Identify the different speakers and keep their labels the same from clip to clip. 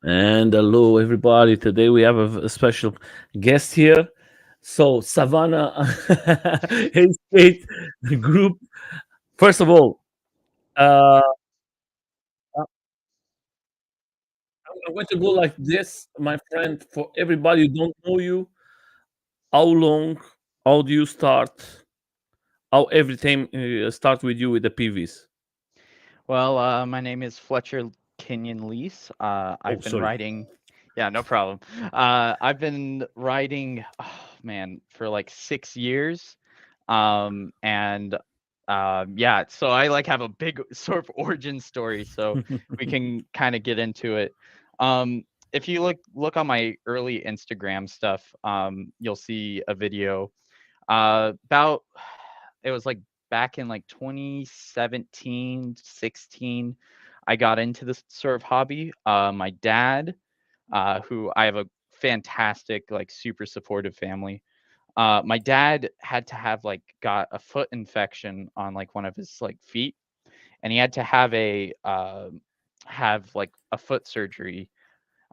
Speaker 1: And hello, everybody. Today we have a special guest here. So, Savannah Esk8 group. First of all, uh, I'm going to go like this, my friend. For everybody who don't know you, how long, how do you start? How everything start with you with the PVs?
Speaker 2: Well, my name is Fletcher Leese.
Speaker 1: Oh,
Speaker 2: I've been
Speaker 1: sorry.
Speaker 2: writing, yeah, no problem. I've been writing, oh, man, for like 6 years. And yeah, so I like have a big sort of origin story, so we can kind of get into it. Um, if you look on my early Instagram stuff, you'll see a video about it was like back in like 2017, 16. I got into this sort of hobby. My dad, who I have a fantastic, like super supportive family. My dad had to have like got a foot infection on like one of his like feet, and he had to have like a foot surgery.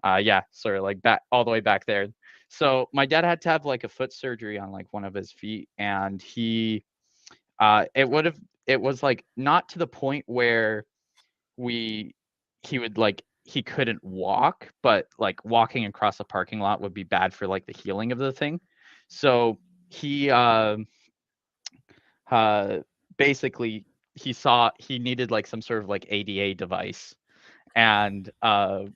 Speaker 2: Yeah, sort of like back all the way back there. So my dad had to have like a foot surgery on like one of his feet, and it was like not to the point where we he would like he couldn't walk, but like walking across a parking lot would be bad for like the healing of the thing. So he uh basically he needed like some sort of like ADA device, and I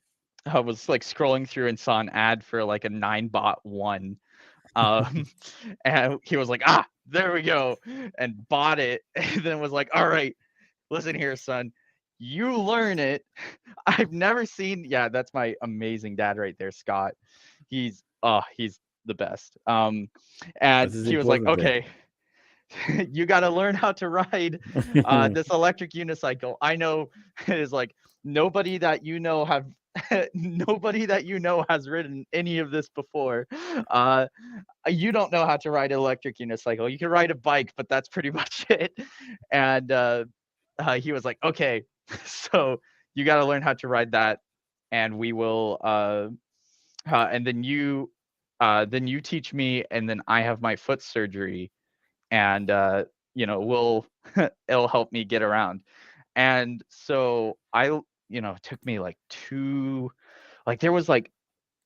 Speaker 2: was like scrolling through and saw an ad for like a 9-bot one. um and he was like, there we go, and bought it. And then was like, all right, listen here, son, you learn it. I've never seen, yeah, that's my amazing dad right there, Scott. He's the best.
Speaker 1: That
Speaker 2: And
Speaker 1: is
Speaker 2: he was like,
Speaker 1: important.
Speaker 2: okay, you got to learn how to ride this electric unicycle. I know is like nobody that you know have nobody that you know has ridden any of this before. Uh, you don't know how to ride an electric unicycle. You can ride a bike, but that's pretty much it. And he was like, okay, so you got to learn how to ride that, and we will. And then you teach me, and then I have my foot surgery, and we'll it'll help me get around. And so it took me like two, like there was like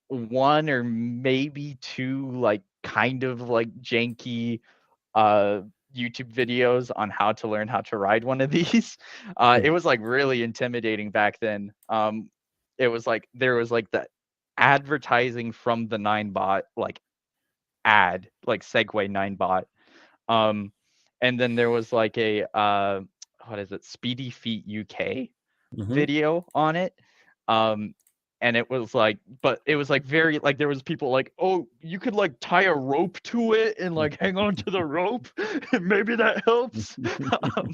Speaker 2: one or maybe two like kind of like janky uh YouTube videos on how to learn how to ride one of these. It was like really intimidating back then. It was like there was like the advertising from the Ninebot like ad, like Segway Ninebot. Um, and then there was like a what is it, Speedy Feet UK
Speaker 1: Mhm.
Speaker 2: video on it. Um, and it was like, but it was like very like there was people like, oh, you could like tie a rope to it and like hang on to the rope, and maybe that helps. um,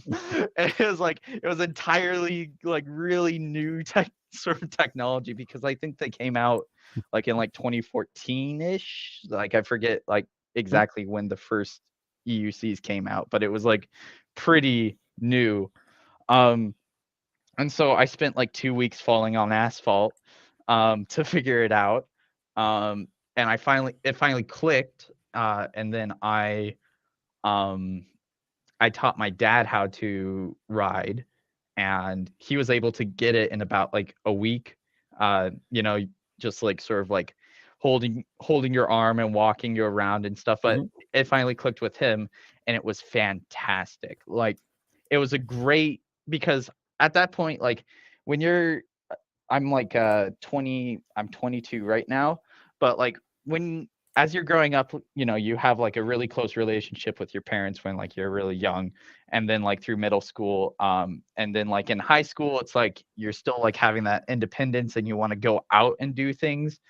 Speaker 2: and it was entirely like really new tech sort of technology, because I think they came out like in like 2014 ish. Like I forget like exactly when the first EUCs came out, but it was like pretty new. Um, and so I spent like 2 weeks falling on asphalt to figure it out. Um, and it finally clicked. And then um, I taught my dad how to ride, and he was able to get it in about like a week. Just like sort of like holding your arm and walking you around and stuff. But
Speaker 1: Mhm.
Speaker 2: it finally clicked with him, and it was fantastic. Like it was a great, because at that point, like when you're I'm like 20, I'm 22 right now, but like when as you're growing up, you have like a really close relationship with your parents when like you're really young, and then like through middle school, and then like in high school, it's like you're still like having that independence and you want to go out and do things.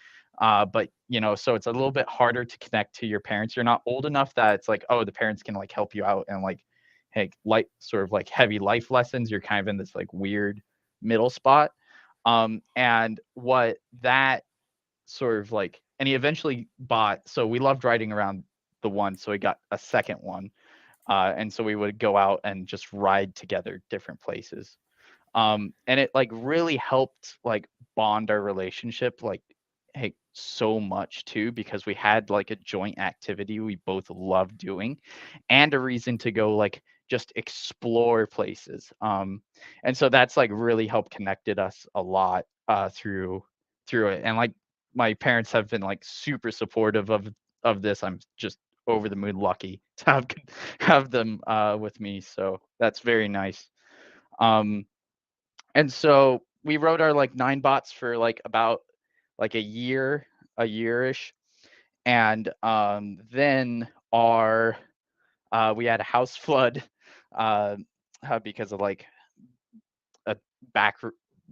Speaker 2: But so it's a little bit harder to connect to your parents. You're not old enough that it's like, oh, the parents can like help you out and like, hey, like sort of like heavy life lessons. You're kind of in this like weird middle spot. And what that sort of like, and he eventually bought, so we loved riding around the one, so he got a second one. And so we would go out and just ride together different places. And it like really helped like bond our relationship like hey so much too, because we had like a joint activity we both loved doing and a reason to go like just explore places. And so that's like really helped connected us a lot through it. And like my parents have been like super supportive of this. I'm just over the moon lucky to have them with me, so that's very nice. um and so we wrote our like 9 bots for like about like a yearish. And then our we had a house flood uh, because of like a back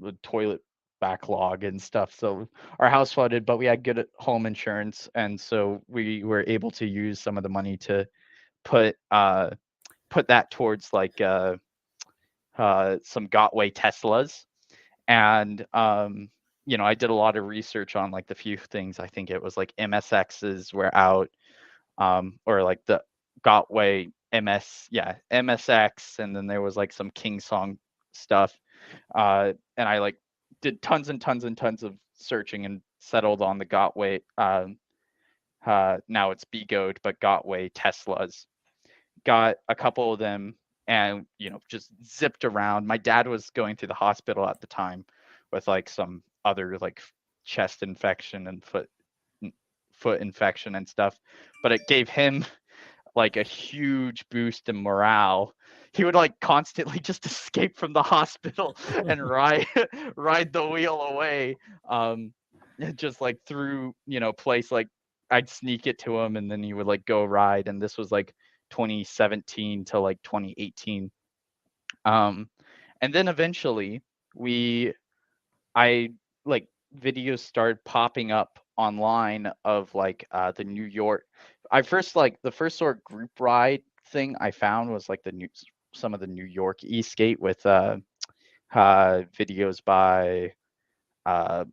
Speaker 2: the toilet backlog and stuff. So our house flooded, but we had good home insurance, and so we were able to use some of the money to put put that towards like some Gotway Teslas. And I did a lot of research on like the few things. I think it was like MSXs were out, or like the Gotway MSX, and then there was like some King Song stuff. And I like did tons and tons and tons of searching and settled on the Gotway. Now it's BGOD, but Gotway Teslas. Got a couple of them, and just zipped around. My dad was going through the hospital at the time with like some other like chest infection and foot infection and stuff, but it gave him like a huge boost in morale. He would like constantly just escape from the hospital and ride the wheel away, um just like through place. Like I'd sneak it to him and then he would like go ride. And this was like 2017 to like 2018. um and then eventually we I like videos started popping up online of like the New York. I first like the first sort of group ride thing I found was like some of the New York East8 with videos by uh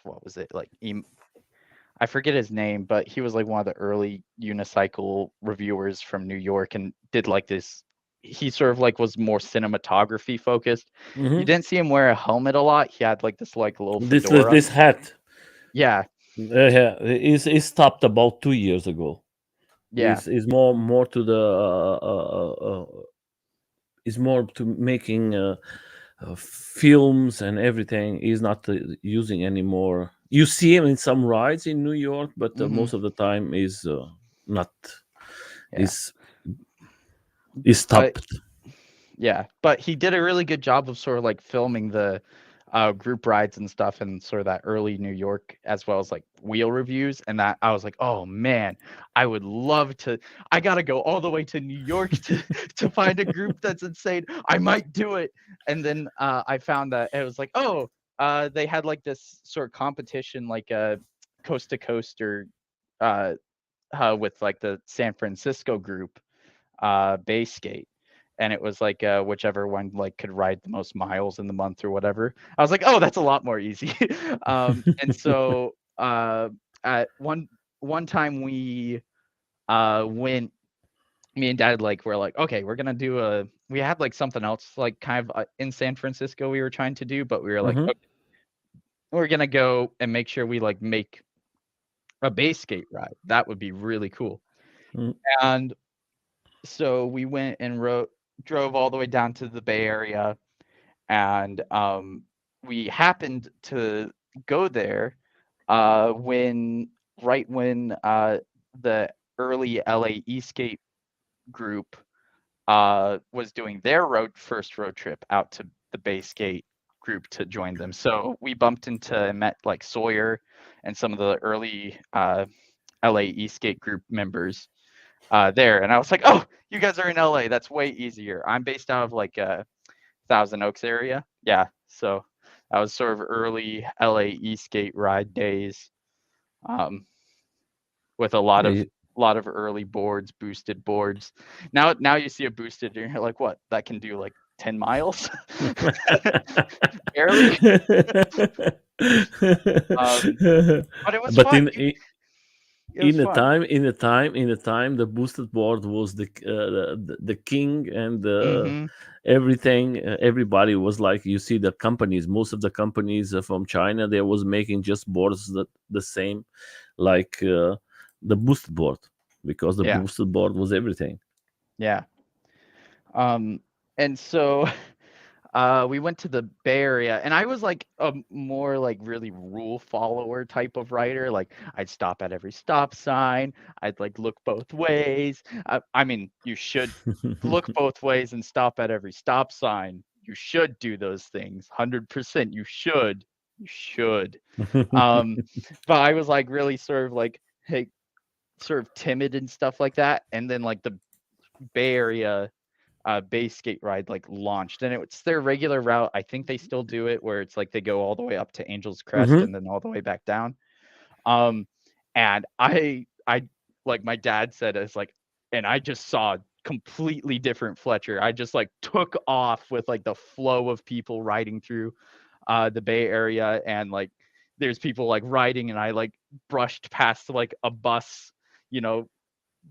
Speaker 2: what was it like I forget his name, but he was like one of the early unicycle reviewers from New York and did like this. He sort of like was more cinematography focused. You
Speaker 1: Hmm.
Speaker 2: didn't see him wear a helmet a lot. He had like this like little
Speaker 1: This
Speaker 2: fedora.
Speaker 1: this hat,
Speaker 2: Yeah,
Speaker 1: yeah, is stopped about 2 years ago.
Speaker 2: yeah,
Speaker 1: Is more to the is more to making films and everything. Is not using anymore. You see him in some rides in New York, but
Speaker 2: hmm,
Speaker 1: most of the time is not
Speaker 2: yeah.
Speaker 1: is is
Speaker 2: But
Speaker 1: stopped.
Speaker 2: yeah, but he did a really good job of sort of like filming the group rides and stuff and sort of that early New York, as well as like wheel reviews. And that I was like, oh man, I would love to. I gotta go all the way to New York to to find a group that's insane. I might do it. And then I found that it was like, oh, they had like this sort of competition, like a coast to coast or uh, with like the San Francisco group base skate. And it was like whichever one like could ride the most miles in the month or whatever. I was like, oh, that's a lot more easy. And so at one time we went, me and dad like were like, okay, we're gonna do we had like something else like kind of in San Francisco we were trying to do, but we were like,
Speaker 1: Hmm.
Speaker 2: okay, we're gonna go and make sure we like make a base skate ride. That would be really cool. And so we went and drove all the way down to the Bay Area. And we happened to go there when the early LA Eastgate group was doing their first road trip out to the Bay Skate group to join them. So we bumped into and met like Sawyer and some of the early LA Eastgate group members there. And I was like, oh, you guys are in LA. That's way easier. I'm based out of like Thousand Oaks area. Yeah. So that was sort of early LA Eastgate ride days, um, with a lot of early boards, boosted boards. Now you see a boosted and you're like, what? That can do like 10 miles? Barely. Um, but it was
Speaker 1: But
Speaker 2: fun.
Speaker 1: in
Speaker 2: It was fun.
Speaker 1: in the time, the boosted board was the king, and
Speaker 2: Mm-hmm.
Speaker 1: everything. Everybody was like, you see, the companies, most of the companies from China, they was making just boards that the same, like the boosted board, because the
Speaker 2: Yeah.
Speaker 1: boosted board was everything.
Speaker 2: Yeah. Um, and so we went to the Bay Area, and I was like a more like really rule follower type of writer. Like I'd stop at every stop sign. I'd like look both ways. I mean, you should look both ways and stop at every stop sign. You should do those things. 100%. You should. You should. Um, but I was like really sort of like, hey, sort of timid and stuff like that. And then like the Bay Area base skate ride like launched, and it's their regular route. I think they still do it where it's like they go all the way up to Angel's Crest
Speaker 1: Hmm.
Speaker 2: and then all the way back down. Um, and I like my dad said it's like, and I just saw completely different Fletcher. I just like took off with like the flow of people riding through the Bay Area, and like there's people like riding, and I like brushed past like a bus, you know,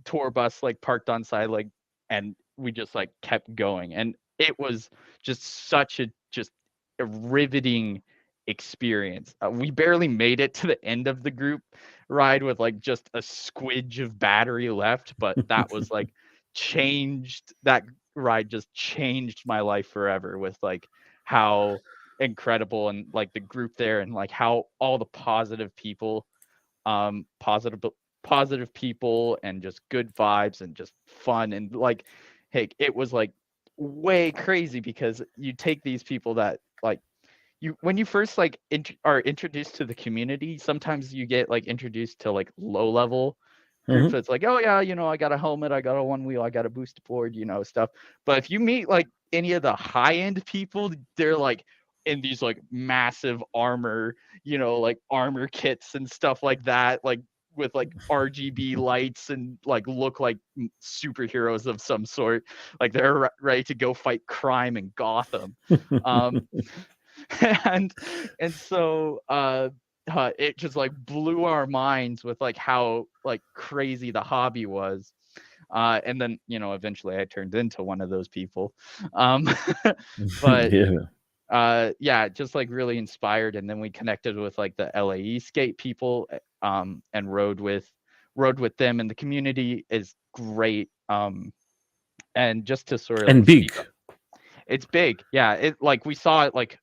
Speaker 2: tour bus like parked on side, like, and we just like kept going, and it was just such a just a riveting experience. We barely made it to the end of the group ride with like just a squidge of battery left, but that was like changed. That ride just changed my life forever with like how incredible and like the group there, and like how all the positive people, um positive positive people, and just good vibes and just fun, and like, hey, it was like way crazy because you take these people that like, you when you first like are introduced to the community, sometimes you get like introduced to like low level groups
Speaker 1: Hmm.
Speaker 2: that's like, oh yeah, you know, I got a helmet, I got a one wheel, I got a boost board, you know, stuff. But if you meet like any of the high end people, they're like in these like massive armor, you know, like armor kits and stuff like that, like with like RGB lights, and like look like superheroes of some sort, like they're ready to go fight crime in Gotham. um and and so it just like blew our minds with like how like crazy the hobby was. And then, you know, eventually I turned into one of those people. um but
Speaker 1: Yeah.
Speaker 2: yeah, just like really inspired, and then we connected with like the LAE skate people, and rode with them, and the community is great. And just to sort of
Speaker 1: And
Speaker 2: like
Speaker 1: big.
Speaker 2: speak up, it's big. Yeah, it like we saw it like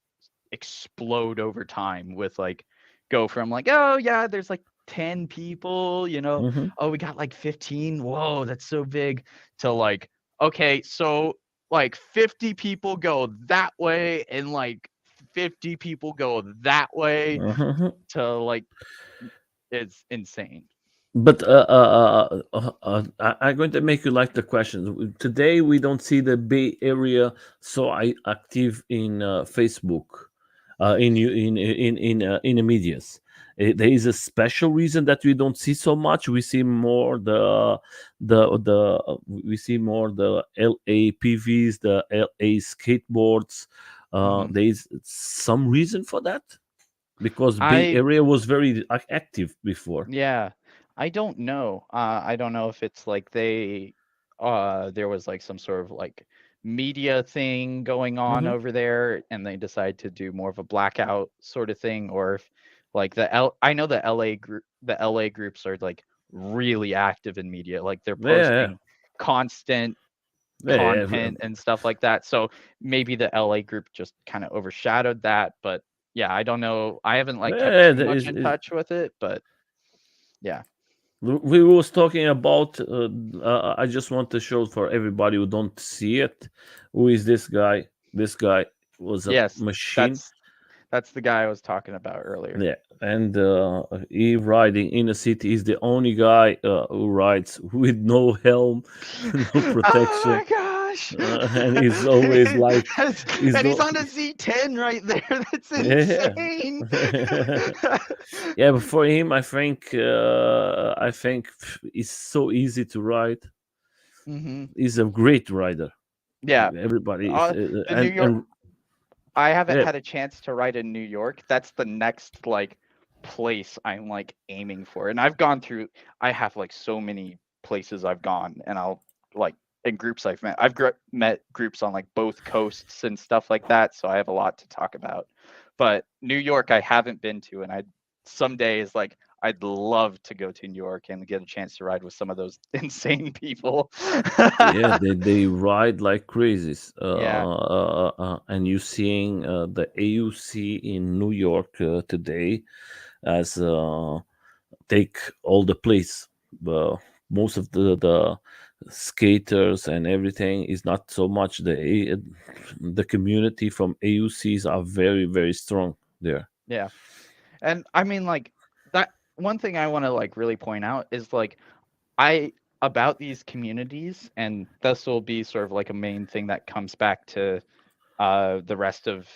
Speaker 2: explode over time with like go from like, oh yeah, there's like 10 people, you know,
Speaker 1: Hmm.
Speaker 2: oh we got like 15, whoa, that's so big, to like, okay, so like 50 people go that way, and like 50 people go that way,
Speaker 1: Hmm.
Speaker 2: to like, it's insane.
Speaker 1: But I'm going to make you like the questions. Today we don't see the Bay Area so active in Facebook, in the medias. There is a special reason that we don't see so much. We see more we see more the LA PVs, the LA skateboards.
Speaker 2: Hmm.
Speaker 1: There is some reason for that, because Bay
Speaker 2: I
Speaker 1: Area was very active before.
Speaker 2: Yeah, I don't know. I don't know if it's like there was like some sort of like media thing going on
Speaker 1: Hmm.
Speaker 2: over there, and they decided to do more of a blackout sort of thing, or if like I know the LA groups are like really active in media, like they're
Speaker 1: Yeah,
Speaker 2: posting constant
Speaker 1: yeah, yeah.
Speaker 2: content and stuff like that. So maybe the LA group just kind of overshadowed that, but yeah, I don't know. I haven't like kept
Speaker 1: Yeah,
Speaker 2: too
Speaker 1: that
Speaker 2: much in touch with it, but yeah.
Speaker 1: we was talking about. I just want to show for everybody who don't see it. Who is this guy? This guy was a
Speaker 2: Yes,
Speaker 1: machine.
Speaker 2: that's that's the guy I was talking about earlier.
Speaker 1: Yeah, and he riding in a city is the only guy who rides with no helm, no
Speaker 2: Oh
Speaker 1: protection,
Speaker 2: my gosh!
Speaker 1: and he's always like, he's
Speaker 2: And he's
Speaker 1: no.
Speaker 2: on a Z10 right there. That's
Speaker 1: Yeah.
Speaker 2: insane.
Speaker 1: Yeah, but for him, I think it's so easy to ride.
Speaker 2: Hmm.
Speaker 1: He's a great rider.
Speaker 2: Yeah.
Speaker 1: Everybody is,
Speaker 2: The New York.
Speaker 1: and
Speaker 2: I haven't
Speaker 1: yeah,
Speaker 2: had a chance to ride in New York. That's the next like place I'm like aiming for. And I have like so many places I've gone, and I'll like in groups I've met. Met groups on like both coasts and stuff like that, so I have a lot to talk about. But New York I haven't been to, and I some days like I'd love to go to New York and get a chance to ride with some of those insane people.
Speaker 1: Yeah, they ride like crazies.
Speaker 2: Yeah,
Speaker 1: And you seeing the AUC in New York today as take all the place. Most of the skaters and everything is not so much the community from AUCs are very strong there.
Speaker 2: yeah. And I mean like that one thing I want to like really point out is like I about these communities, and this will be sort of like a main thing that comes back to the rest of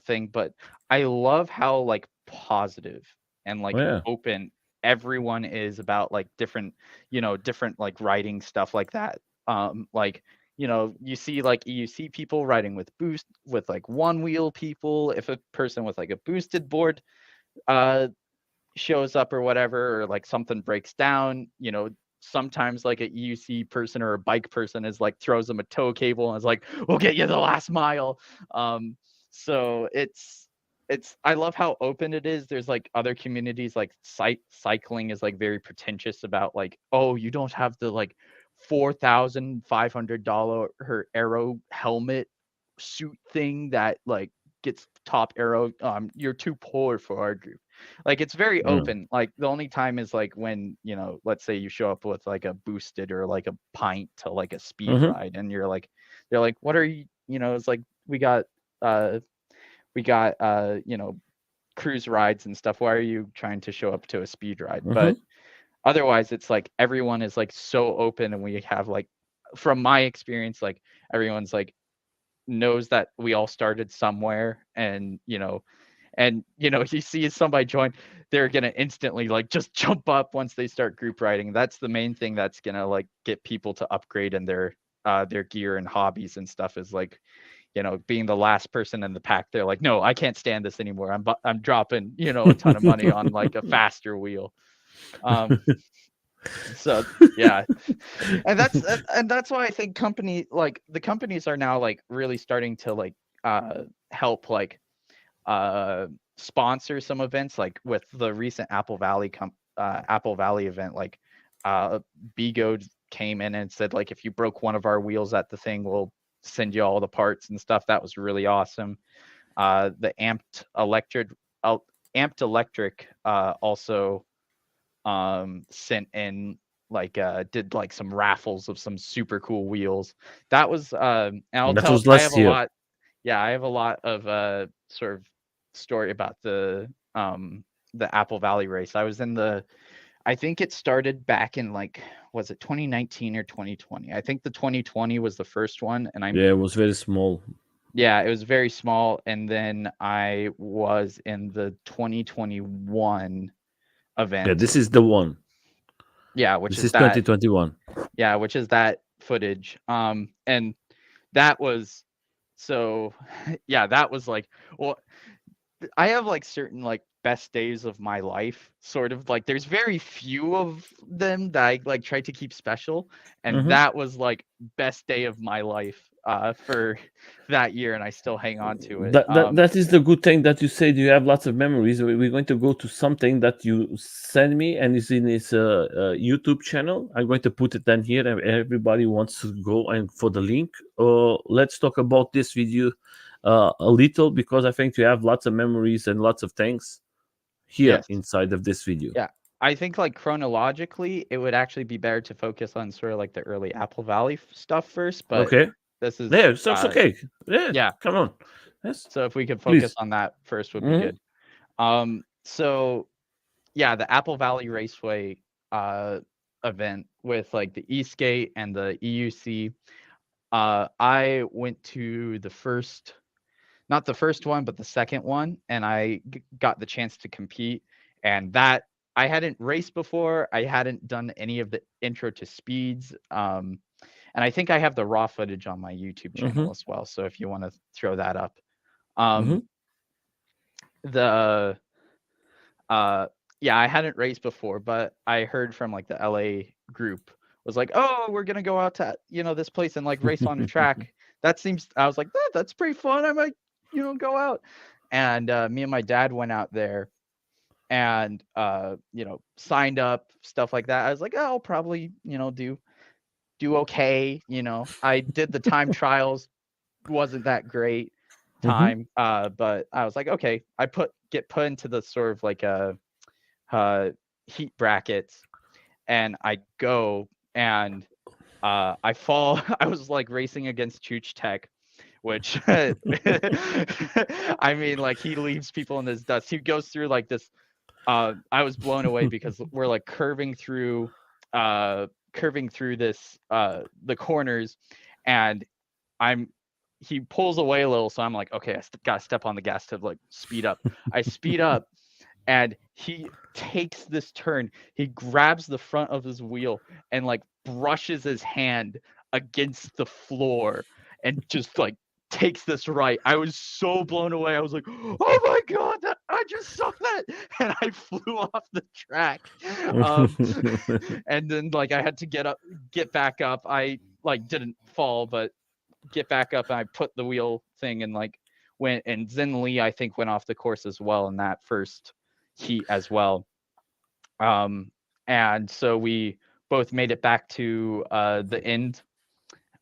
Speaker 2: thing, but I love how like positive and
Speaker 1: Oh,
Speaker 2: like
Speaker 1: yeah.
Speaker 2: open everyone is about like different, different like writing stuff like that. Like you see like EUC people riding with like one wheel people. If a person with like a boosted board uh shows up or whatever, or like something breaks down, sometimes like a EUC person or a bike person is like throws them a tow cable and is like, we'll get you the last mile. Um, so it's I love how open it is. There's like other communities like cycling is like very pretentious about like, oh, you don't have the like $4,500 her aero helmet suit thing that like gets top arrow. You're too poor for our group. Like it's very
Speaker 1: Mm.
Speaker 2: open. Like the only time is like when, let's say you show up with like a boosted or like a pint to like a speed
Speaker 1: Hmm.
Speaker 2: ride, and they're like, what are you, it's like uh we got cruise rides and stuff. Why are you trying to show up to a speed ride?
Speaker 1: Hmm.
Speaker 2: But otherwise it's like everyone is like so open, and we have like from my experience, like everyone's like knows that we all started somewhere, and you see somebody join, they're gonna instantly like just jump up once they start group riding. That's the main thing that's gonna like get people to upgrade in their gear and hobbies and stuff, is like being the last person in the pack. They're like, no, I can't stand this anymore. I'm dropping a ton of money on like a faster wheel. um so yeah. And that's why I think the companies are now like really starting to like help like uh sponsor some events, like with the recent Apple Valley event. Like uh Bigo came in and said like, if you broke one of our wheels at the thing, we'll send you all the parts and stuff. That was really awesome. The Amped Electric also sent in like did like some raffles of some super cool wheels. That was and I'll
Speaker 1: That
Speaker 2: tell
Speaker 1: was
Speaker 2: I have
Speaker 1: last
Speaker 2: a
Speaker 1: year.
Speaker 2: lot. Yeah, I have a lot of sort of story about the Apple Valley race. I think it started back in like, was it 2019 or 2020? I think the 2020 was the first one, and
Speaker 1: Yeah, it was very small.
Speaker 2: yeah, it was very small, and then I was in the 2021
Speaker 1: Yeah,
Speaker 2: event.
Speaker 1: this is the one.
Speaker 2: Yeah, which
Speaker 1: This
Speaker 2: is
Speaker 1: is
Speaker 2: that
Speaker 1: 2021.
Speaker 2: Yeah, which is that footage. And that was so yeah, that was like, well, I have like certain like best days of my life, sort of like there's very few of them that I like try to keep special, and
Speaker 1: Hmm.
Speaker 2: that was like best day of my life for that year, and I still hang on to it.
Speaker 1: That is the good thing that you said you have lots of memories. We're going to go to something that you send me and is in his YouTube channel. I'm going to put it down here, and everybody wants to go and for the link. Let's talk about this video a little, because I think you have lots of memories and lots of things here
Speaker 2: Yes.
Speaker 1: inside of this video.
Speaker 2: Yeah. I think like chronologically, it would actually be better to focus on sort of like the early Apple Valley stuff first, but
Speaker 1: Okay.
Speaker 2: this is
Speaker 1: Yeah, so it's okay. Yeah,
Speaker 2: yeah.
Speaker 1: come on. Yes,
Speaker 2: So if we could focus
Speaker 1: please.
Speaker 2: on that first would be
Speaker 1: Hmm.
Speaker 2: good. So yeah, the Apple Valley Raceway uh event with like the Esk8 and the EUC. I went to the first, not the first one, but the second one, and I got the chance to compete. And that I hadn't raced before. I hadn't done any of the intro to speeds. And I think I have the raw footage on my YouTube
Speaker 1: Hmm.
Speaker 2: channel as well. So if you want to throw that up. Um,
Speaker 1: Hmm.
Speaker 2: the yeah, I hadn't raced before, but I heard from like the LA group was like, oh, we're gonna go out to this place and like race on a track. That seems. I was like, that's pretty fun. I might go out. And me and my dad went out there and signed up, stuff like that. I was like, oh, I'll probably do okay. I did the time trials, wasn't that great
Speaker 1: Hmm.
Speaker 2: time, but I was like, okay. I get put into the sort of like a heat brackets, and I go and I fall. I was like racing against Chooch Tech, which I mean, like he leaves people in this dust. He goes through like this. I was blown away because we're like curving through this the corners, and I'm he pulls away a little, so I'm like, okay, gotta step on the gas to like speed up. I speed up, and he takes this turn. He grabs the front of his wheel and like brushes his hand against the floor and just like takes this right. I was so blown away. I was like, "Oh my god, I just saw that!" And I flew off the track. Um, and then like I had to get back up. I like didn't fall, but get back up, and I put the wheel thing and like went. And Zen Lee, I think, went off the course as well in that first heat as well. And so we both made it back to the end.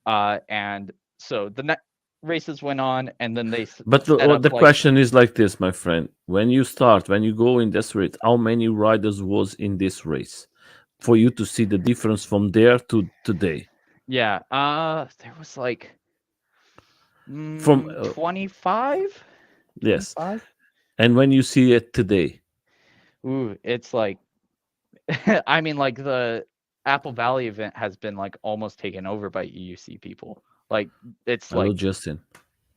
Speaker 2: And so the next races went on, and then they
Speaker 1: But
Speaker 2: set up
Speaker 1: the
Speaker 2: like,
Speaker 1: question is like this, my friend. When you start, when you go in this race, how many riders was in this race for you to see the difference from there to today?
Speaker 2: yeah, there was like
Speaker 1: From
Speaker 2: 25,
Speaker 1: yes,
Speaker 2: 25.
Speaker 1: and when you see it today,
Speaker 2: Ooh, it's like I mean, like the Apple Valley event has been like almost taken over by EUC people. Like it's
Speaker 1: hello,
Speaker 2: like
Speaker 1: Justin.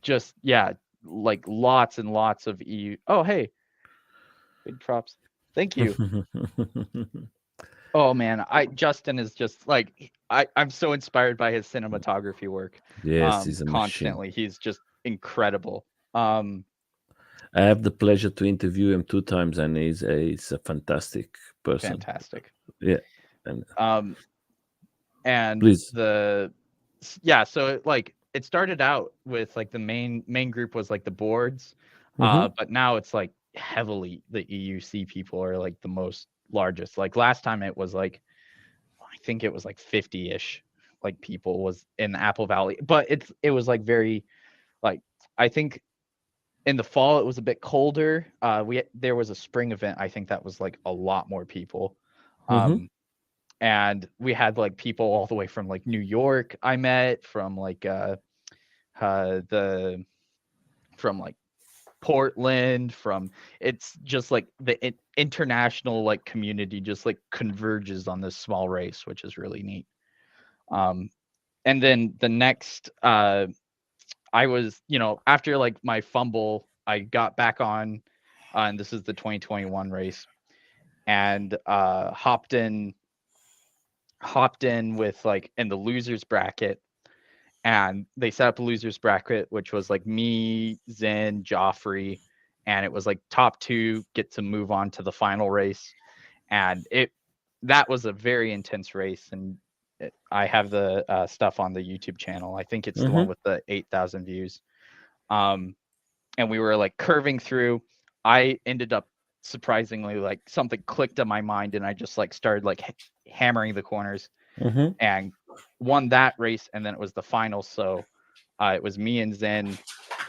Speaker 2: just yeah, like lots and lots of EU. Oh, hey, big props. Thank you. Oh man, I Justin is just like I'm so inspired by his cinematography work.
Speaker 1: Yes, he's a machine.
Speaker 2: Constantly. He's just incredible. Um
Speaker 1: I have the pleasure to interview him 2 times, and he's a fantastic person.
Speaker 2: Fantastic.
Speaker 1: Yeah, and
Speaker 2: Um and
Speaker 1: please.
Speaker 2: yeah, so like it started out with like the main group was like the boards,
Speaker 1: Hmm.
Speaker 2: but now it's like heavily the EUC people are like the most largest. Like last time it was like I think it was like 50-ish like people was in the Apple Valley, but it was like very like I think in the fall it was a bit colder. There was a spring event, I think that was like a lot more people.
Speaker 1: Hmm.
Speaker 2: Um and we had like people all the way from like New York I met, from like the from like Portland, from it's just like the international like community just like converges on this small race, which is really neat. Um and then the next I was, after like my fumble, I got back on, and this is the 2021 race, and hopped in with like in the losers bracket, and they set up a losers bracket, which was like me, Zen, Joffrey, and it was like top two get to move on to the final race, and that was a very intense race, and I have the stuff on the YouTube channel. I think it's the one
Speaker 1: Hmm.
Speaker 2: with the 8,000 views. Um, and we were like curving through. I ended up surprisingly like something clicked in my mind, and I just like started like hammering the corners
Speaker 1: Hmm.
Speaker 2: and won that race. And then it was the final, so it was me and Zen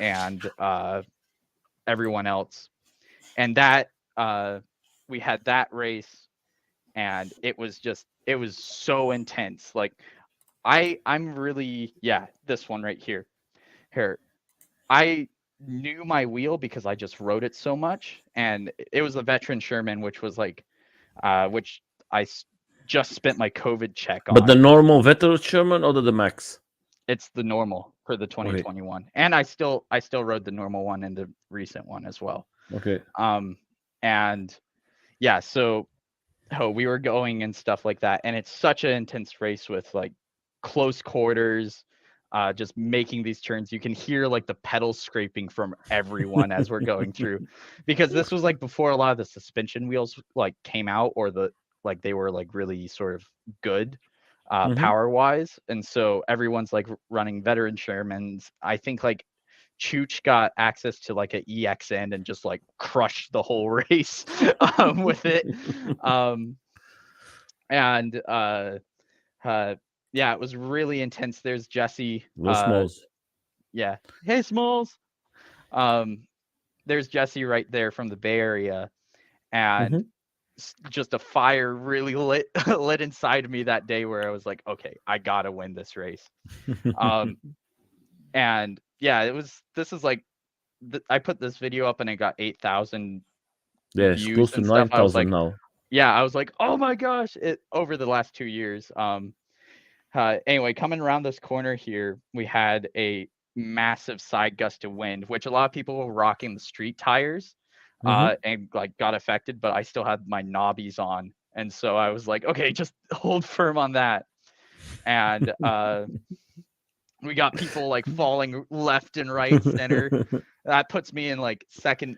Speaker 2: and everyone else, and that we had that race, and it was so intense. Like I'm really, yeah, this one right here. I knew my wheel because I just rode it so much, and it was a veteran Sherman, which was like, which I just spent my COVID check
Speaker 1: But the
Speaker 2: on.
Speaker 1: normal veteran Sherman or the max?
Speaker 2: It's the normal for the
Speaker 1: Okay,
Speaker 2: 2021, and I still rode the normal one in the recent one as well.
Speaker 1: okay.
Speaker 2: Um, and yeah, so we were going and stuff like that, and it's such an intense race with like close quarters. just making these turns. You can hear like the pedals scraping from everyone as we're going through, because this was like before a lot of the suspension wheels like came out, or like they were like really sort of good
Speaker 1: Mhm.
Speaker 2: power wise, and so everyone's like running veteran Shermans. I think like Chooch got access to like a EXN and just like crushed the whole race with it. Um, and uh, yeah, it was really intense. There's Jesse.
Speaker 1: Los Smalls.
Speaker 2: Yeah. Hey, Smalls. Um, there's Jesse right there from the Bay Area, and
Speaker 1: Mhm.
Speaker 2: just a fire really lit lit inside me that day, where I was like, okay, I gotta win this race. Um, and yeah, this is like, I put this video up and it got 8,000
Speaker 1: Yeah, it's
Speaker 2: views
Speaker 1: close to
Speaker 2: and stuff. I was
Speaker 1: 9,000
Speaker 2: like,
Speaker 1: now.
Speaker 2: yeah, I was like, oh my gosh, it over the last 2 years. Anyway, coming around this corner here, we had a massive side gust of wind, which a lot of people were rocking the street tires,
Speaker 1: Mhm.
Speaker 2: and like got affected, but I still had my knobbies on. And so I was like, okay, just hold firm on that. And we got people like falling left and right, center. That puts me in like second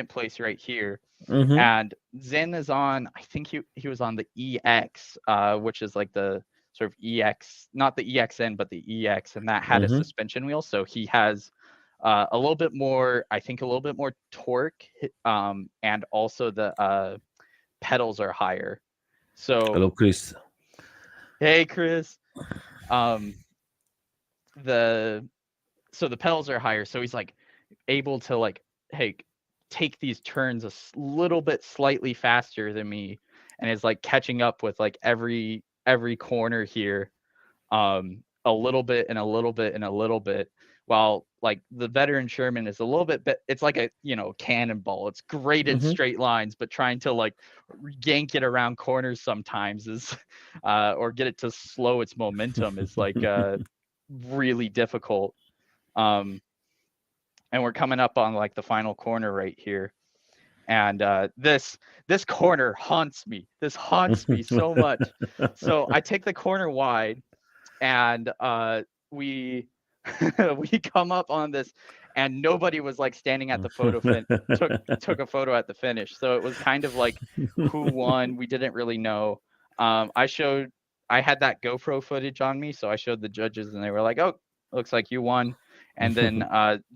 Speaker 2: place right here.
Speaker 1: Mhm.
Speaker 2: And Zen is on, I think he was on the EX, which is like the sort of EX, not the EXN, but the EX, and that had a
Speaker 1: Mhm.
Speaker 2: suspension wheel. So he has a little bit more, I think a little bit more torque, and also the pedals are higher. So,
Speaker 1: Hello, Chris.
Speaker 2: hey, Chris. Um, the so the pedals are higher. So he's like able to like, hey, take these turns little bit slightly faster than me, and is like catching up with like every corner here, a little bit and a little bit and a little bit, while like the veteran Sherman is a little bit it's like a cannonball. It's great in
Speaker 1: Mhm.
Speaker 2: straight lines, but trying to like yank it around corners sometimes is or get it to slow its momentum is like really difficult. um and we're coming up on like the final corner right here, and this corner haunts me. This haunts me so much. So I take the corner wide, and we we come up on this, and nobody was like standing at the took a photo at the finish. So it was kind of like, who won, we didn't really know. I had that GoPro footage on me, so I showed the judges, and they were like, oh, looks like you won. And then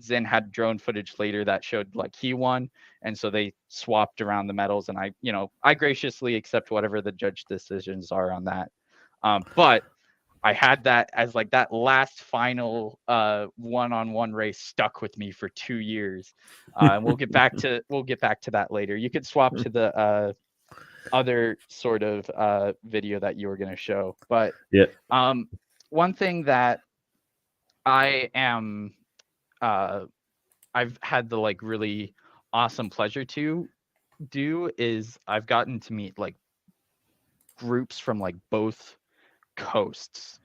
Speaker 2: Zen had drone footage later that showed like he won, and so they swapped around the medals, and I graciously accept whatever the judge decisions are on that. But I had that as like that last final one-on-one race stuck with me for 2 years. And we'll get back to that later. You could swap to the other sort of video that you were going to show. But
Speaker 1: Yeah.
Speaker 2: one thing that I am I've had the like really awesome pleasure to do is I've gotten to meet like groups from like both coasts.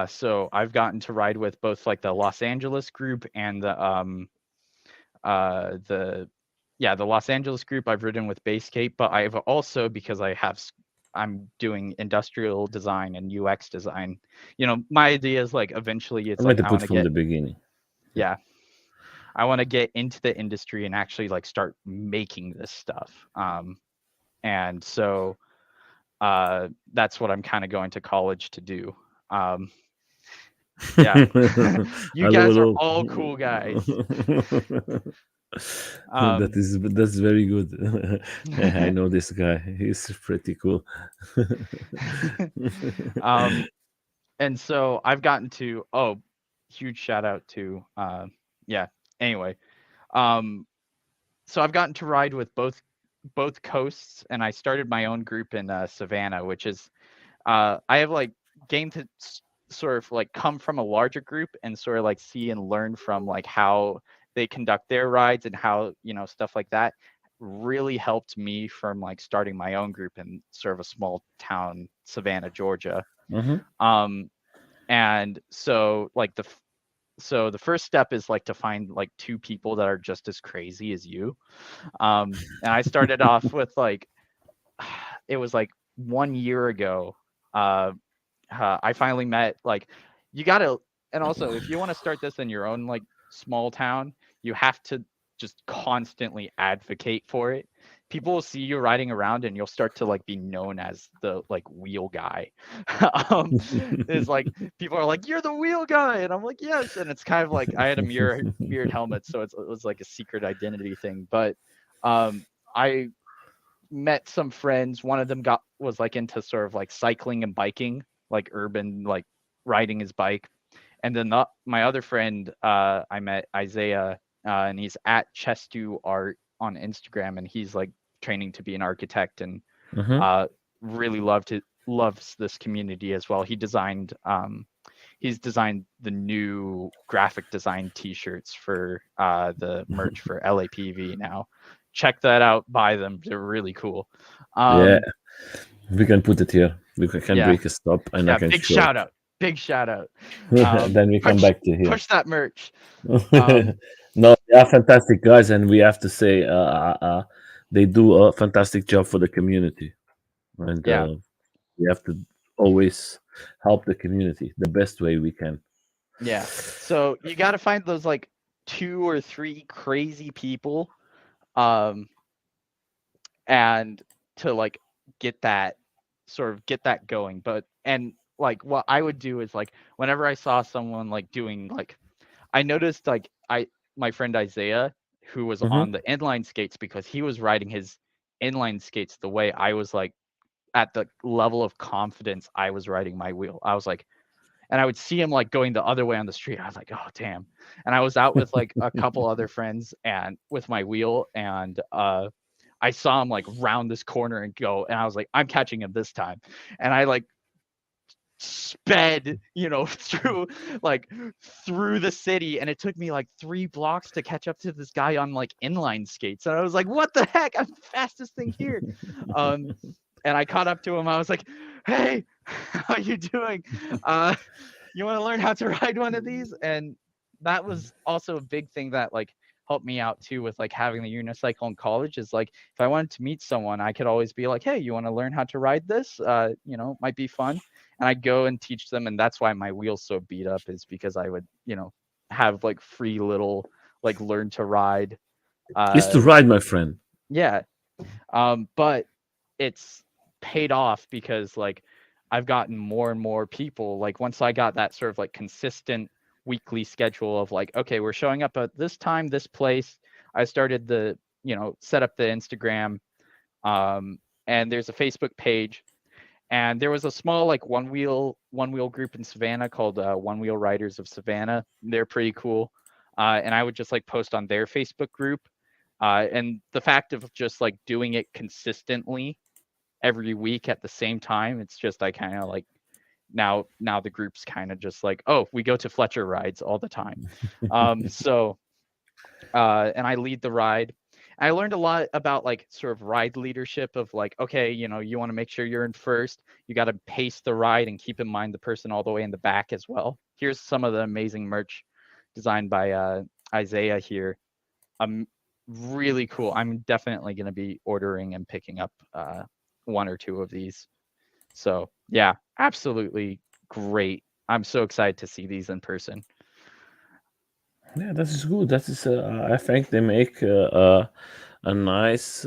Speaker 2: So I've gotten to ride with both like the Los Angeles group and the the Los Angeles group. I've ridden with Base Cape, but I've also, because I'm doing industrial design and UX design. My idea is like eventually
Speaker 1: I
Speaker 2: it's
Speaker 1: made
Speaker 2: like
Speaker 1: the
Speaker 2: I
Speaker 1: put
Speaker 2: want to
Speaker 1: from
Speaker 2: get
Speaker 1: the beginning.
Speaker 2: yeah, I want to get into the industry and actually like start making this stuff. And so that's what I'm kind of going to college to do. Um, Yeah. You
Speaker 1: Hello,
Speaker 2: guys are
Speaker 1: hello.
Speaker 2: all cool guys.
Speaker 1: That
Speaker 2: Um,
Speaker 1: is that's very good. I know this guy. He's pretty cool.
Speaker 2: um, and so I've gotten to, huge shout out to, yeah. Anyway, um, so I've gotten to ride with both coasts, and I started my own group in Savannah, which is, I have like gained to sort of like come from a larger group and sort of like see and learn from like how they conduct their rides, and how stuff like that really helped me from like starting my own group in sort of a small town, Savannah, Georgia.
Speaker 1: Hmm.
Speaker 2: um and so like the first step is like to find like two people that are just as crazy as you. And I started off with like, it was like 1 year ago. uh I finally met, like, you gotta and also if you want to start this in your own like small town, you have to just constantly advocate for it. People will see you riding around and you'll start to like be known as the like wheel guy. Is like people are like, you're the wheel guy, and I'm like, yes. And it's kind of like I had a mirrored helmet, so it was like a secret identity thing. But I met some friends. One of them was like into sort of like cycling and biking, like urban, like riding his bike. And then my other friend, I met Isaiah, and he's at Chestu Art on Instagram, and he's like training to be an architect, and
Speaker 1: Mhm.
Speaker 2: uh, really loves this community as well. He's designed the new graphic design T-shirts for the merch for LAPV now. Check that out, buy them. They're really cool.
Speaker 1: Yeah,
Speaker 2: Um,
Speaker 1: we can put it here. We can
Speaker 2: yeah,
Speaker 1: break a stop and I
Speaker 2: yeah.
Speaker 1: can
Speaker 2: Big
Speaker 1: show
Speaker 2: shout
Speaker 1: it.
Speaker 2: out. Big shout out.
Speaker 1: Then we come back to here.
Speaker 2: Push that merch. Um,
Speaker 1: No, they are fantastic guys, and we have to say they do a fantastic job for the community, and
Speaker 2: yeah,
Speaker 1: we have to always help the community the best way we can.
Speaker 2: yeah. So you got to find those like 2 or 3 crazy people, um, and to like get that get that going. But and like what I would do is like whenever I saw someone like doing like I noticed like my friend Isaiah, who was
Speaker 1: Hmm.
Speaker 2: on the inline skates, because he was riding his inline skates the way I was like at the level of confidence I was riding my wheel. I was like, and I would see him like going the other way on the street. I was like, oh damn. And I was out with like a couple other friends and with my wheel, and I saw him like round this corner and go, and I was like, I'm catching him this time. And I like sped, like through the city, and it took me like 3 blocks to catch up to this guy on like inline skates. And I was like, what the heck? I'm the fastest thing here. Um, and I caught up to him. I was like, hey, how you doing? Uh, you want to learn how to ride one of these? And that was also a big thing that like helped me out too with like having the unicycle in college, is like if I wanted to meet someone, I could always be like, hey, you want to learn how to ride this? Might be fun. And I'd go and teach them. And that's why my wheel's so beat up, is because I would, have like free little like learn to ride.
Speaker 1: It's to
Speaker 2: Uh,
Speaker 1: ride, my friend.
Speaker 2: yeah. But it's paid off because like I've gotten more and more people. Like once I got that sort of like consistent weekly schedule of like, okay, we're showing up at this time, this place. I started set up the Instagram, and there's a Facebook page, and there was a small like one wheel group in Savannah called One Wheel Riders of Savannah. They're pretty cool, and I would just like post on their Facebook group, and the fact of just like doing it consistently every week at the same time, it's just I kind of like now the group's kind of just like, oh, we go to Fletcher rides all the time. So and I lead the ride. I learned a lot about like sort of ride leadership of like, okay, you want to make sure you're in first. You got to pace the ride and keep in mind the person all the way in the back as well. Here's some of the amazing merch designed by Isaiah here. Really cool. I'm definitely going to be ordering and picking up 1 or 2 of these. So yeah, absolutely great. I'm so excited to see these in person.
Speaker 1: Yeah, that is good. That is, I think they make a nice.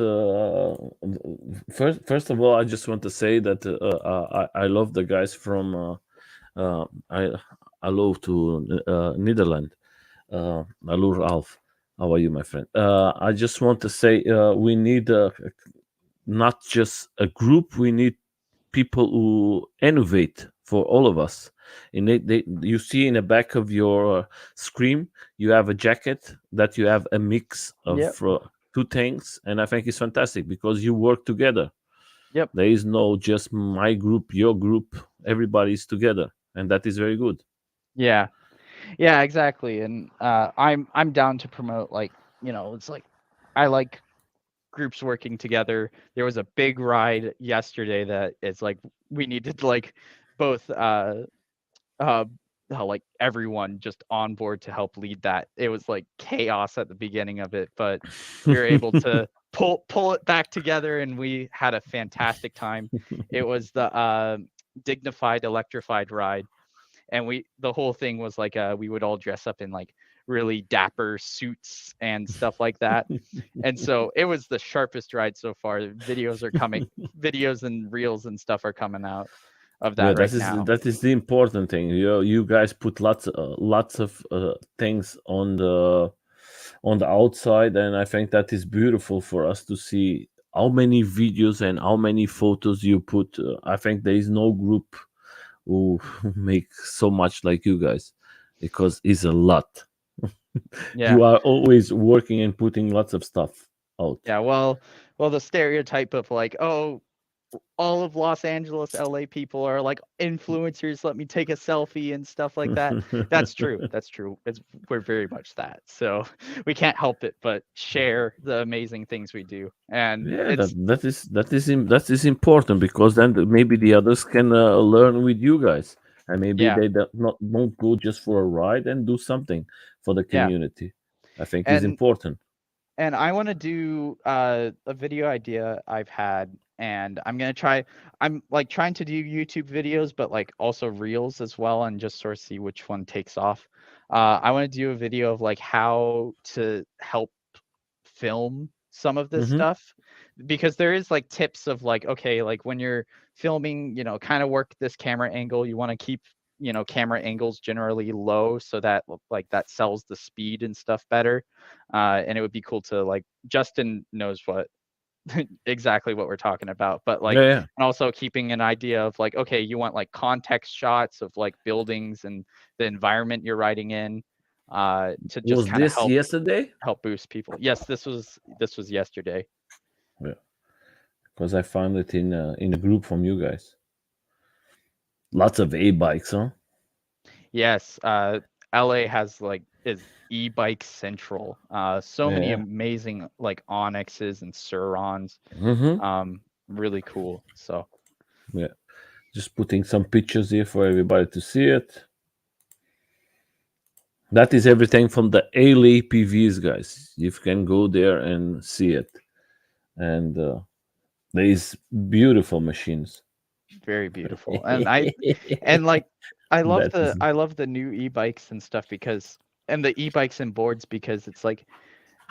Speaker 1: First of all, I just want to say that I love the guys from I love to Netherlands. Hello, Ralph. How are you, my friend? I just want to say we need not just a group. We need people who innovate for all of us. And you see in the back of your screen, you have a jacket that you have a mix of
Speaker 2: Yep.
Speaker 1: 2 things, and I think it's fantastic because you work together.
Speaker 2: Yep.
Speaker 1: There is no just my group, your group. Everybody's together, and that is very good.
Speaker 2: Yeah. Yeah, exactly. And I'm down to promote like, it's like I like groups working together. There was a big ride yesterday that it's like we needed like both uh like everyone just on board to help lead that. It was like chaos at the beginning of it, but we were able to pull it back together, and we had a fantastic time. It was the dignified electrified ride, and the whole thing was like we would all dress up in like really dapper suits and stuff like that. And so it was the sharpest ride so far. Videos and reels and stuff are coming out of
Speaker 1: Yeah,
Speaker 2: that right now.
Speaker 1: that is the important thing. You guys put lots of things on the outside, and I think that is beautiful for us to see how many videos and how many photos you put. I think there is no group who make so much like you guys, because it's a lot.
Speaker 2: Yeah.
Speaker 1: You are always working and putting lots of stuff out.
Speaker 2: Yeah, well, the stereotype of like, oh, all of Los Angeles, LA people are like influencers. Let me take a selfie and stuff like that. That's true. That's true. We're very much that. So we can't help it but share the amazing things we do. And
Speaker 1: Yeah,
Speaker 2: it's
Speaker 1: that is important, because then maybe the others can learn with you guys, and maybe
Speaker 2: yeah,
Speaker 1: they don't go just for a ride and do something for the
Speaker 2: yeah.
Speaker 1: community. I think is
Speaker 2: And
Speaker 1: important.
Speaker 2: I want to do a video idea I've had, and I'm gonna try. I'm like trying to do YouTube videos, but like also reels as well, and just sort of see which one takes off. I want to do a video of like how to help film some of this
Speaker 1: Hmm.
Speaker 2: stuff, because there is like tips of like, okay, like when you're filming, kind of work this camera angle. You want to keep, camera angles generally low so that like that sells the speed and stuff better. And it would be cool to like, Justin knows what exactly what we're talking about, but
Speaker 1: Yeah,
Speaker 2: like,
Speaker 1: yeah.
Speaker 2: and also keeping an idea of like, okay, you want like context shots of like buildings and the environment you're writing in, to just
Speaker 1: Was
Speaker 2: kind of
Speaker 1: this
Speaker 2: help
Speaker 1: yesterday?
Speaker 2: boost people. Yes, this was yesterday.
Speaker 1: Yeah, because I found it in a group from you guys. Lots of bikes, huh?
Speaker 2: Yes, LA has like is e-bike central. So
Speaker 1: Yeah,
Speaker 2: many
Speaker 1: yeah.
Speaker 2: amazing like Onyxes and Surons.
Speaker 1: Hmm.
Speaker 2: Really cool. So
Speaker 1: Yeah. Just putting some pictures here for everybody to see it. That is everything from the LA PVs, guys. You can go there and see it, and there is beautiful machines.
Speaker 2: very beautiful. And like
Speaker 1: That is,
Speaker 2: I love the new e-bikes and stuff, because and the e-bikes and boards, because it's like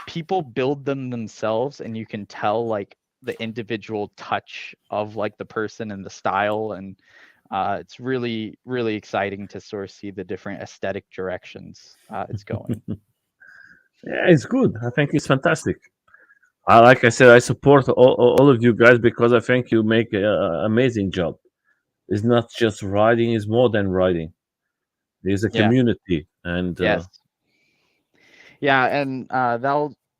Speaker 2: people build them themselves, and you can tell like the individual touch of like the person and the style, and it's really really exciting to sort of see the different aesthetic directions it's going.
Speaker 1: yeah, it's good. I think it's fantastic. Like I said, I support all of you guys, because I think you make an amazing job. It's not just riding; it's more than riding. There's a
Speaker 2: Yeah.
Speaker 1: community, and
Speaker 2: Yes. Yeah, and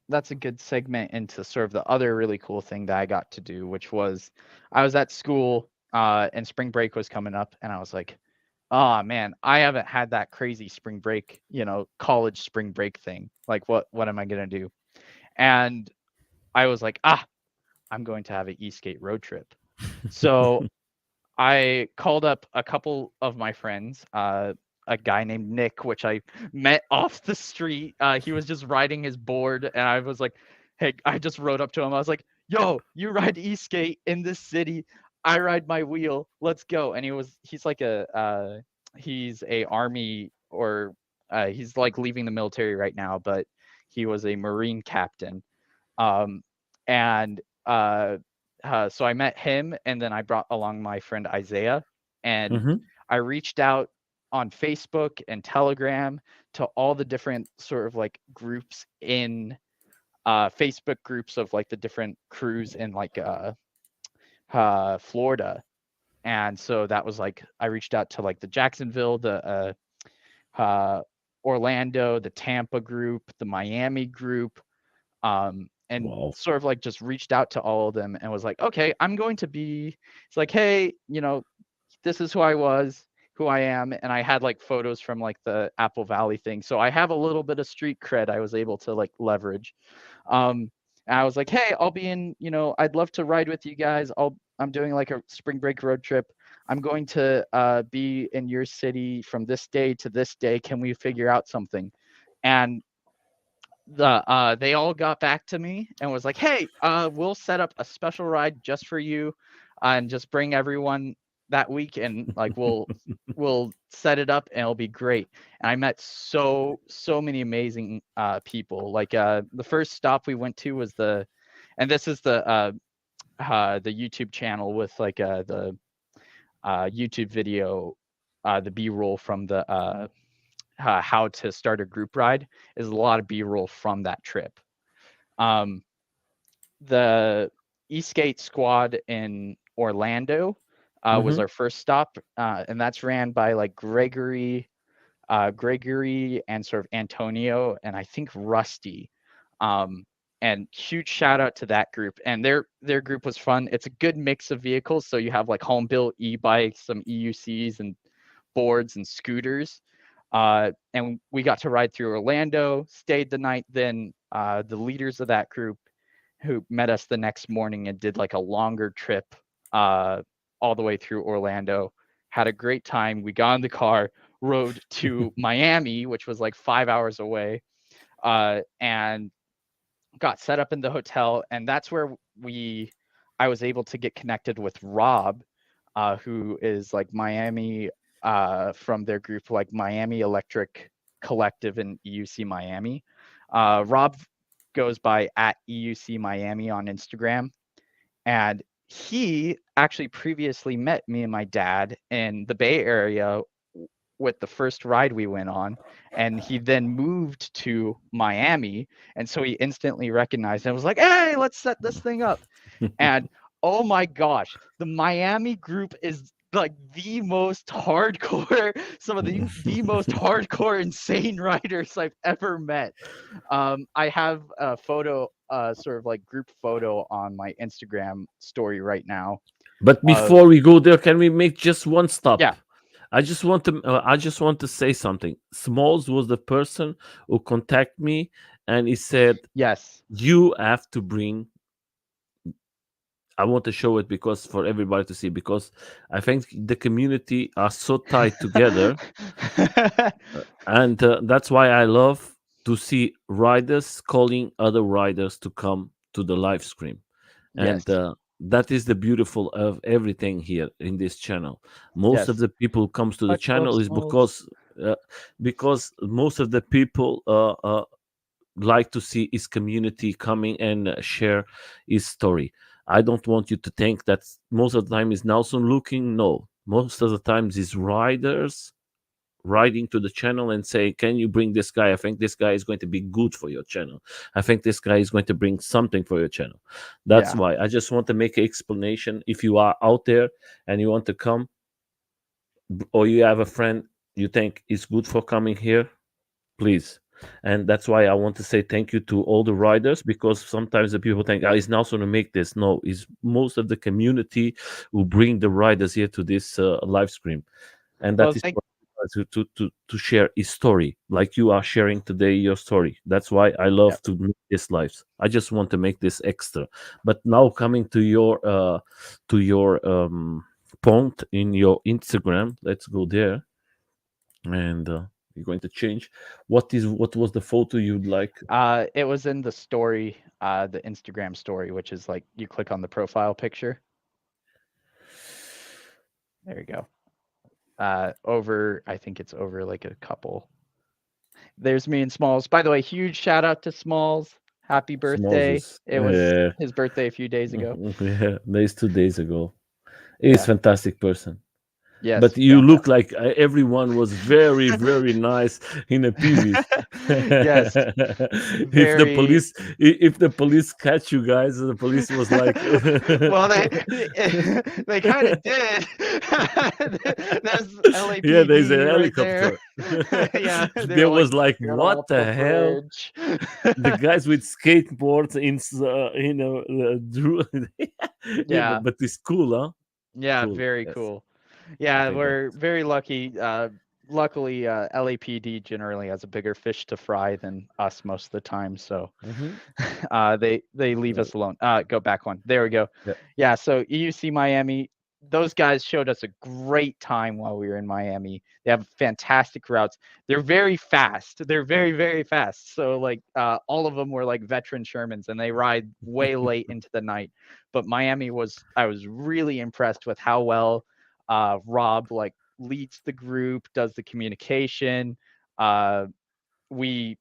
Speaker 2: that's a good segment into sort of the other really cool thing that I got to do, which was I was at school, and spring break was coming up, and I was like, oh man, I haven't had that crazy spring break, college spring break thing. Like what am I gonna do? And I was like, I'm going to have an Eastgate road trip. So I called up a couple of my friends, a guy named Nick, which I met off the street. He was just riding his board, and I was like, "Hey!" I just rode up to him. I was like, "Yo, you ride Eastgate in this city? I ride my wheel. Let's go!" And he's a army, or he's like leaving the military right now, but he was a Marine captain. Um, and so I met him, and then I brought along my friend Isaiah, and
Speaker 1: Mhm.
Speaker 2: I reached out on Facebook and Telegram to all the different sort of like groups in Facebook groups of like the different crews in like Florida. And so that was like I reached out to like the Jacksonville, the Orlando, the Tampa group, the Miami group, and
Speaker 1: Wow.
Speaker 2: sort of like just reached out to all of them and was like, okay, I'm going to be, it's like, hey, this is who I am. And I had like photos from like the Apple Valley thing. So I have a little bit of street cred I was able to like leverage. And I was like, hey, I'll be in, I'd love to ride with you guys. I'm doing like a spring break road trip. I'm going to be in your city from this day to this day. Can we figure out something? And they all got back to me and was like, hey, we'll set up a special ride just for you, and just bring everyone. that week, and like we'll set it up and it'll be great. And I met so many amazing people. Like the first stop we went to was and this is the YouTube channel with like the YouTube video, the B-roll from the how to start a group ride is a lot of B-roll from that trip. Um, the Esk8 squad in Orlando was
Speaker 1: Hmm.
Speaker 2: our first stop, and that's ran by like Gregory and sort of Antonio, and I think Rusty. Um, and huge shout out to that group. And their group was fun. It's a good mix of vehicles. So you have like home built e-bikes, some EUCs, and boards and scooters. And we got to ride through Orlando, stayed the night. Then the leaders of that group who met us the next morning and did like a longer trip all the way through Orlando. Had a great time. We got in the car, rode to Miami, which was like 5 hours away, and got set up in the hotel. And that's where I was able to get connected with Rob, who is like Miami from their group, like Miami Electric Collective in EUC Miami. Rob goes by at EUC Miami on Instagram. And he actually previously met me and my dad in the Bay Area with the first ride we went on. And he then moved to Miami. And so he instantly recognized and was like, hey, let's set this thing up. And oh my gosh, the Miami group is like the most hardcore, some of the most hardcore, insane riders I've ever met. I have a photo, sort of like group photo on my Instagram story right now
Speaker 1: But
Speaker 2: of,
Speaker 1: before we go there, can we make just one stop?
Speaker 2: yeah,
Speaker 1: I just want to say something. Smalls was the person who contacted me, and he said
Speaker 2: yes,
Speaker 1: you have to bring. I want to show it because for everybody to see, because I think the community are so tied together, and that's why I love to see riders calling other riders to come to the live stream. And
Speaker 2: yes,
Speaker 1: that is the beautiful of everything here in this channel. Most of
Speaker 2: yes.
Speaker 1: the people comes to the
Speaker 2: Much love,
Speaker 1: channel is
Speaker 2: Smalls.
Speaker 1: uh, because most of the people like to see his community coming and share his story. I don't want you to think that most of the time is Nelson looking. No, most of the times is riders writing to the channel and say, can you bring this guy? I think this guy is going to be good for your channel. I think this guy is going to bring something for your channel. That's
Speaker 2: Yeah.
Speaker 1: why I just want to make an explanation. If you are out there and you want to come, or you have a friend you think is good for coming here, please. And that's why I want to say thank you to all the riders, because sometimes the people think, oh, it's Nelson to make this. No, it's most of the community who bring the riders here to this live stream. And
Speaker 2: Well,
Speaker 1: that is
Speaker 2: thank,
Speaker 1: to share his story, like you are sharing today your story. That's why I
Speaker 2: yeah.
Speaker 1: love to make this lives. I just want to make this extra. But now coming to your point in your Instagram, let's go there. And you're going to change what was the photo you'd like.
Speaker 2: It was in the story, the Instagram story, which is like you click on the profile picture. There you go. I think it's over like a couple. There's me and Smalls. By the way, huge shout out to Smalls. Happy
Speaker 1: Smalls
Speaker 2: birthday.
Speaker 1: is
Speaker 2: It was his birthday a few days ago.
Speaker 1: yeah, that's 2 days ago. He's
Speaker 2: Yeah.
Speaker 1: fantastic person.
Speaker 2: Yes.
Speaker 1: But you look
Speaker 2: Fantastic.
Speaker 1: like everyone was very very nice in a PVs.
Speaker 2: Yes.
Speaker 1: If the
Speaker 2: Very.
Speaker 1: police if the police catch you guys, the police was like
Speaker 2: Well, they kind of did. There's
Speaker 1: yeah, there's a
Speaker 2: LAPD right there.
Speaker 1: helicopter.
Speaker 2: Yeah,
Speaker 1: There
Speaker 2: they're like,
Speaker 1: was like,
Speaker 2: get
Speaker 1: what
Speaker 2: off the
Speaker 1: the hell?
Speaker 2: bridge.
Speaker 1: The guys with skateboards in drew yeah,
Speaker 2: Yeah,
Speaker 1: but it's cool, huh?
Speaker 2: yeah,
Speaker 1: Cool,
Speaker 2: very
Speaker 1: yes.
Speaker 2: cool.
Speaker 1: I
Speaker 2: Yeah,
Speaker 1: think that
Speaker 2: we're very lucky. Luckily, LAPD generally has a bigger fish to fry than us most of the time, so
Speaker 1: hmm
Speaker 2: they leave us alone. Go back one. There we go.
Speaker 1: yeah.
Speaker 2: Yeah, so EUC Miami, those guys showed us a great time while we were in Miami. They have fantastic routes. They're very fast. They're very, very fast. So like all of them were like veteran Shermans and they ride way late into the night. But Miami was I was really impressed with how well Rob like leads the group, does the communication. Uh, we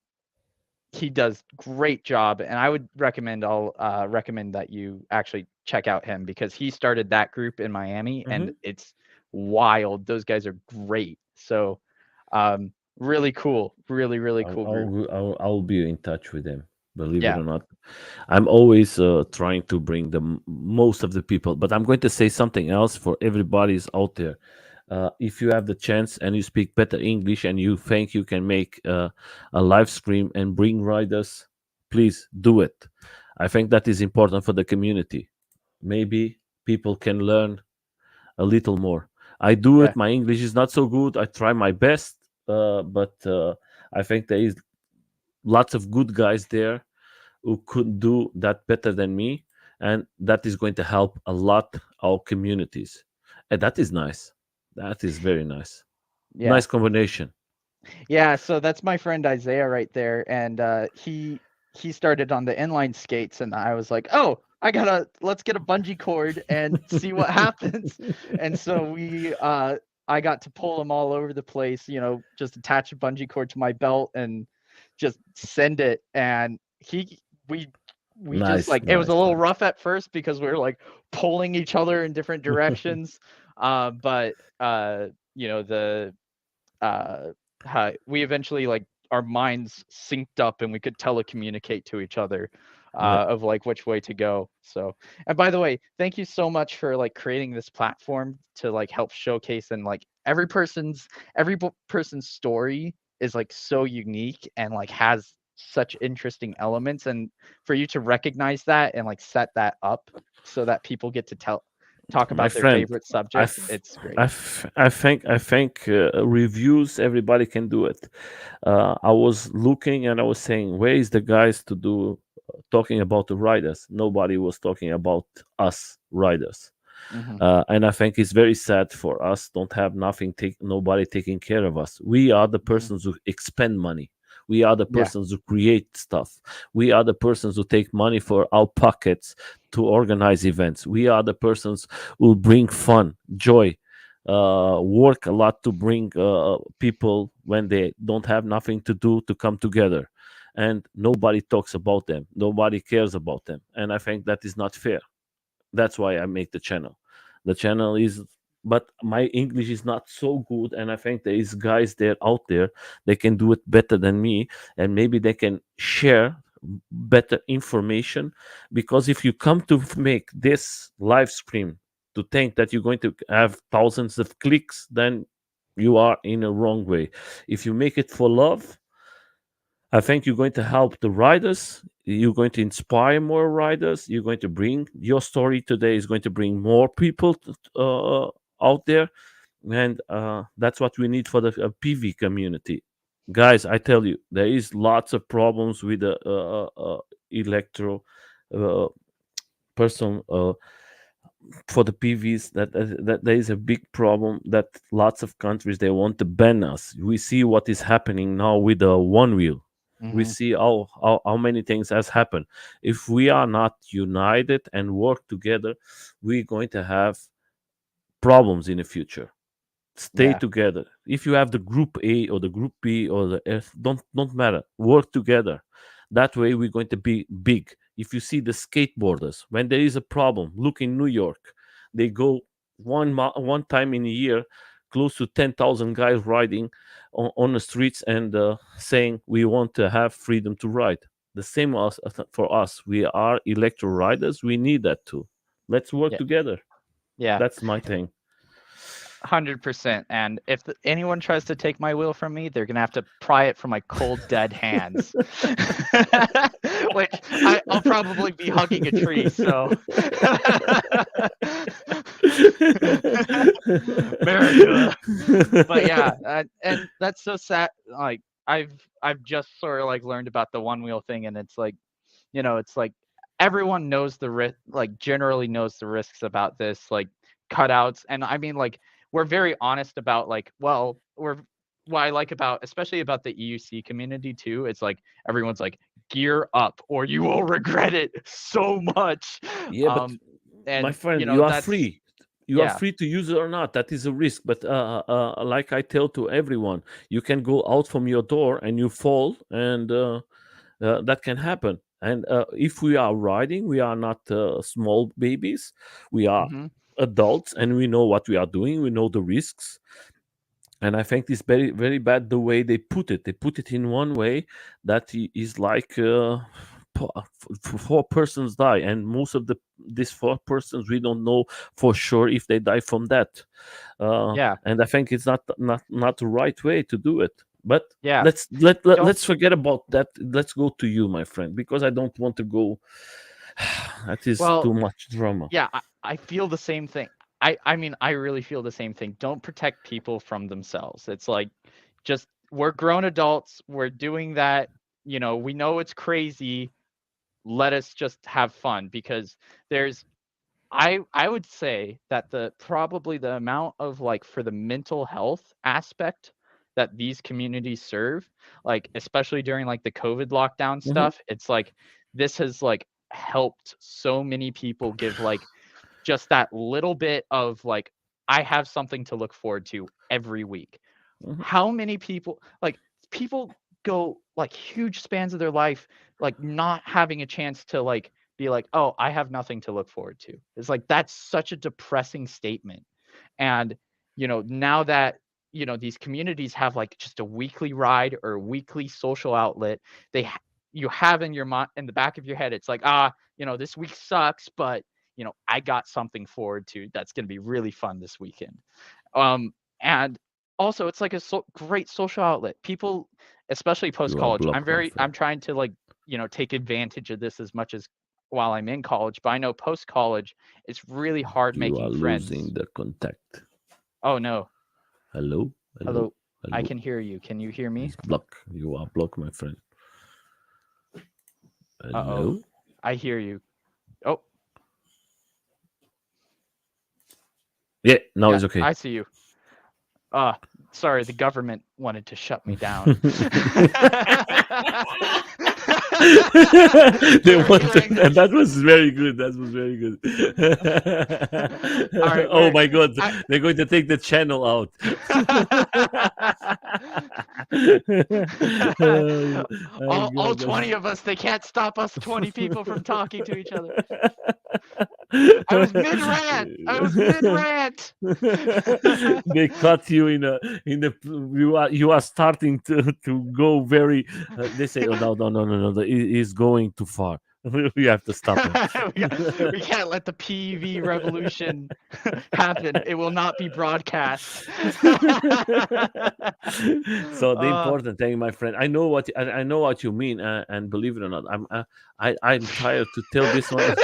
Speaker 2: he does great job, and I would recommend I'll recommend that you actually check out him because he started that group in Miami, and
Speaker 1: Mhm.
Speaker 2: it's wild. Those guys are great. So, really cool, really cool group.
Speaker 1: I'll be in touch with them. Believe it
Speaker 2: Yeah.
Speaker 1: or not, I'm always trying to bring the most of the people. But I'm going to say something else for everybody's out there. If you have the chance and you speak better English and you think you can make a live stream and bring riders, please do it. I think that is important for the community. Maybe people can learn a little more. I do
Speaker 2: Yeah.
Speaker 1: it. My English is not so good. I try my best, but I think there is lots of good guys there who could do that better than me, and that is going to help a lot our communities. And that is nice. That is very nice.
Speaker 2: Yeah.
Speaker 1: Nice combination.
Speaker 2: Yeah, so that's my friend Isaiah right there, and he started on the inline skates, and I was like, oh, let's get a bungee cord and see what happens. And so I got to pull him all over the place, just attach a bungee cord to my belt and just send it. And he we just
Speaker 1: Nice,
Speaker 2: like it was a
Speaker 1: nice,
Speaker 2: little
Speaker 1: nice.
Speaker 2: rough at first because we were like pulling each other in different directions, but the uh we eventually like our minds synced up and we could telecommunicate to each other
Speaker 1: Yeah,
Speaker 2: of like which way to go. So, and by the way, thank you so much for like creating this platform to like help showcase, and like every person's story is like so unique and like has such interesting elements, and for you to recognize that and like set that up so that people get to talk
Speaker 1: my
Speaker 2: about their
Speaker 1: friend.
Speaker 2: favorite
Speaker 1: I,
Speaker 2: subject,
Speaker 1: f-
Speaker 2: it's great.
Speaker 1: I think reviews. Everybody can do it. I was looking and I was saying, where is the guys to do talking about the riders? Nobody was talking about us riders.
Speaker 2: Hmm.
Speaker 1: And I think it's very sad for us don't have nobody taking care of us. We are the
Speaker 2: Hmm.
Speaker 1: persons who expend money. We are the
Speaker 2: Yeah.
Speaker 1: persons who create stuff. We are the persons who take money for our pockets to organize events. We are the persons who bring fun, joy, work a lot to bring people when they don't have nothing to do to come together. And nobody talks about them. Nobody cares about them. And I think that is not fair. That's why I make the channel. The channel is, but my English is not so good, and I think there is guys there out there they can do it better than me, and maybe they can share better information. Because if you come to make this live stream to think that you're going to have thousands of clicks, then you are in a wrong way. If you make it for love, I think you're going to help the riders. You're going to inspire more riders. You're going to bring your story today is going to bring more people out there, and that's what we need for the PV community, guys. I tell you, there is lots of problems with the electro uh, person for the PVs. That there is a big problem that lots of countries they want to ban us. We see what is happening now with the one wheel. We
Speaker 2: Hmm.
Speaker 1: see how many things has happened. If we are not united and work together, we're going to have problems in the future. Stay
Speaker 2: Yeah.
Speaker 1: together. If you have the group A or the group B or the F, don't matter. Work together. That way we're going to be big. If you see the skateboarders, when there is a problem, look in New York. They go one time in a year, close to 10,000 guys riding on the streets and saying we want to have freedom to ride. The same for us. We are electro riders. We need that too. Let's work
Speaker 2: Yeah.
Speaker 1: together.
Speaker 2: Yeah.
Speaker 1: That's my thing.
Speaker 2: 100%. And if anyone tries to take my wheel from me, they're gonna have to pry it from my cold, dead hands. Which I'll probably be hugging a tree. So, America. But yeah, and that's so sad. Like I've just sort of like learned about the one wheel thing, and it's like, it's like everyone knows the risk, like generally knows the risks about this, like cutouts. And I mean, like, we're very honest about like, well, what I like about, especially about the EUC community too, it's like everyone's like, gear up or you will regret it so much.
Speaker 1: Yeah, but
Speaker 2: Um,
Speaker 1: my
Speaker 2: and
Speaker 1: friend, you are
Speaker 2: that's
Speaker 1: free. You are
Speaker 2: Yeah.
Speaker 1: free to use it or not. That is a risk. But like I tell to everyone, you can go out from your door and you fall, and that can happen. And if we are riding, we are not small babies. We are
Speaker 2: Hmm.
Speaker 1: adults, and we know what we are doing. We know the risks. And I think it's very very bad the way they put it. They put it in one way that is like four persons die, and most of these four persons we don't know for sure if they die from that.
Speaker 2: Yeah.
Speaker 1: And I think it's not the right way to do it. But
Speaker 2: Yeah. Don't.
Speaker 1: let's forget about that. Let's go to you, my friend, because I don't want to go. That is
Speaker 2: Well,
Speaker 1: too much drama.
Speaker 2: yeah, I feel the same thing. I mean, I really feel the same thing. Don't protect people from themselves. It's like, just, we're grown adults. We're doing that. We know it's crazy. Let us just have fun, because there's I would say that the amount of, like, for the mental health aspect that these communities serve, like, especially during, like, the COVID lockdown
Speaker 1: Hmm.
Speaker 2: stuff, it's like, this has, like, helped so many people give, like, just that little bit of, like, I have something to look forward to every week.
Speaker 1: Hmm.
Speaker 2: How many people, like, people go, like, huge spans of their life, like, not having a chance to, like, be like, "Oh, I have nothing to look forward to." It's like, that's such a depressing statement. And, now that, these communities have, like, just a weekly ride or a weekly social outlet, they ha you have in the back of your head, it's like, this week sucks, but, I got something forward to that's gonna be really fun this weekend. And also, it's like a great social outlet. People, especially post
Speaker 1: You are
Speaker 2: college,
Speaker 1: blocked, my
Speaker 2: I'm
Speaker 1: friend.
Speaker 2: trying to, like, take advantage of this as much as while I'm in college. But I know post college, it's really hard
Speaker 1: You are
Speaker 2: making
Speaker 1: losing
Speaker 2: friends.
Speaker 1: the contact.
Speaker 2: Oh no,
Speaker 1: Hello, hello,
Speaker 2: hello, I
Speaker 1: hello.
Speaker 2: can hear you. Can you hear me?
Speaker 1: He's blocked. You are blocked, my friend.
Speaker 2: Oh,
Speaker 1: Hello.
Speaker 2: I hear you. Oh
Speaker 1: Yeah, now
Speaker 2: yeah,
Speaker 1: it's okay.
Speaker 2: I see you. Uh, Sorry, the government wanted to shut me down.
Speaker 1: They
Speaker 2: You were
Speaker 1: want to,
Speaker 2: hearing
Speaker 1: and
Speaker 2: this.
Speaker 1: that was very good. That was very good.
Speaker 2: All right,
Speaker 1: Oh
Speaker 2: we're
Speaker 1: my God,
Speaker 2: I,
Speaker 1: they're going to take the channel out. Oh my
Speaker 2: all
Speaker 1: God,
Speaker 2: 20 of us, they can't stop us 20 people from talking to each other. I was mid rant. I was mid rant.
Speaker 1: they cut you in the you are starting to go very they say, oh no no no no no, he's going too far. We have to stop him.
Speaker 2: We can't let the PV revolution happen. It will not be broadcast.
Speaker 1: So the
Speaker 2: uh,
Speaker 1: important thing, my friend, I know what you mean, and believe it or not, I'm tired to tell this one.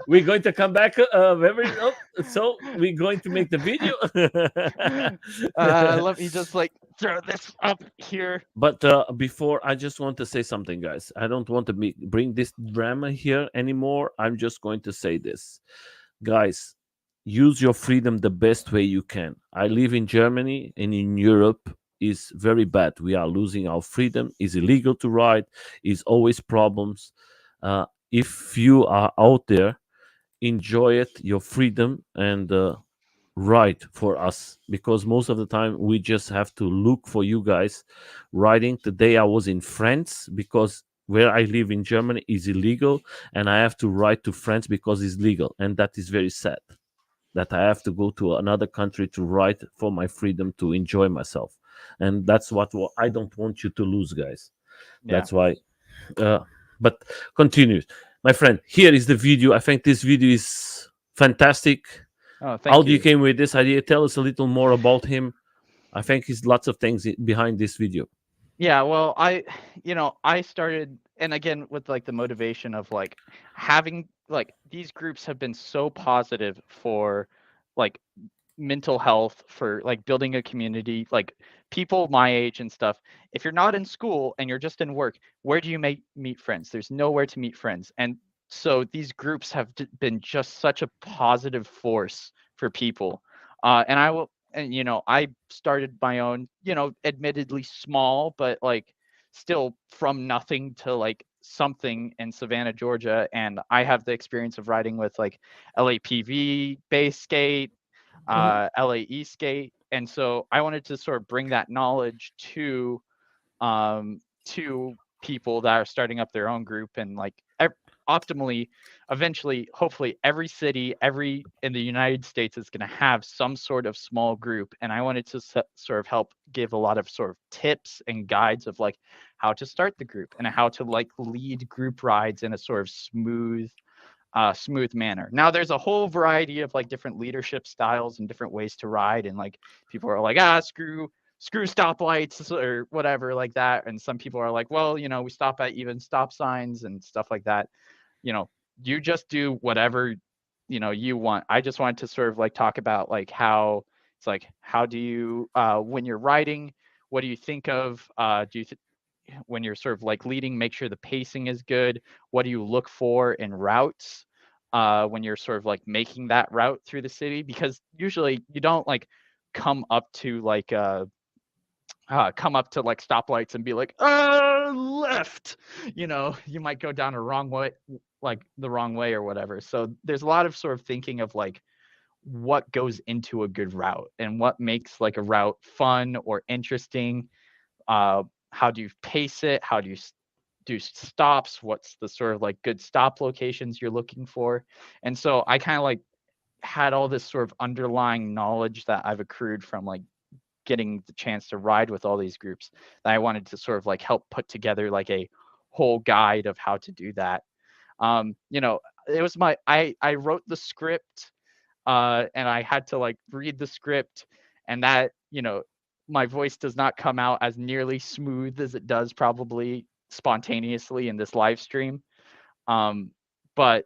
Speaker 1: We're going to come back very so we're going to make the video.
Speaker 2: let me just, like, throw this up here.
Speaker 1: But before, I just want to say something, guys. I don't want to bring this drama here anymore. I'm just going to say this, guys. Use your freedom the best way you can. I live in Germany, and in Europe is very bad. We are losing our freedom. It's illegal to ride. It's always problems. If you are out there, enjoy it, your freedom, and ride for us, because most of the time we just have to look for you guys riding. Today I was in France because where I live in Germany is illegal, and I have to ride to France because it's legal, and that is very sad that I have to go to another country to ride for my freedom to enjoy myself. And that's what I don't want you to lose, guys.
Speaker 2: Yeah.
Speaker 1: That's why. Uh, but continue, my friend. Here is the video. I think this video is fantastic.
Speaker 2: Oh,
Speaker 1: How
Speaker 2: thank
Speaker 1: do you
Speaker 2: you.
Speaker 1: came with this idea? Tell us a little more about him. I think he's lots of things behind this video.
Speaker 2: Yeah, well, I started, and again, with, like, the motivation of, like, having, like, these groups have been so positive for, like, mental health, for, like, building a community, like, people my age and stuff. If you're not in school and you're just in work, where do you meet friends? There's nowhere to meet friends. And so these groups have been just such a positive force for people. And I started my own, admittedly small, but, like, still from nothing to, like, something in Savannah, Georgia, and I have the experience of riding with like LAPV base skate,
Speaker 1: Mhm.
Speaker 2: LAE skate, and so I wanted to sort of bring that knowledge to people that are starting up their own group, and like optimally, eventually, hopefully every city, every in the United States is going to have some sort of small group, and I wanted to sort of help give a lot of sort of tips and guides of like how to start the group and how to like lead group rides in a sort of smooth manner. Now there's a whole variety of like different leadership styles and different ways to ride, and like people are like, screw stoplights or whatever like that, and some people are like, well, we stop at even stop signs and stuff like that. you know you just do whatever you want. I just wanted to sort of like talk about like how it's like, how do you when you're riding, what do you think of, when you're sort of like leading, make sure the pacing is good. What do you look for in routes when you're sort of like making that route through the city? Because usually you don't like come up to like stoplights and be like, left. You might go down a wrong way, like the wrong way or whatever. So there's a lot of sort of thinking of like what goes into a good route and what makes like a route fun or interesting. How do you pace it? How do you do stops? What's the sort of like good stop locations you're looking for? And so I kind of like had all this sort of underlying knowledge that I've accrued from like getting the chance to ride with all these groups, that I wanted to sort of like help put together like a whole guide of how to do that. It was I wrote the script, and I had to like read the script, and that, my voice does not come out as nearly smooth as it does probably spontaneously in this live stream. But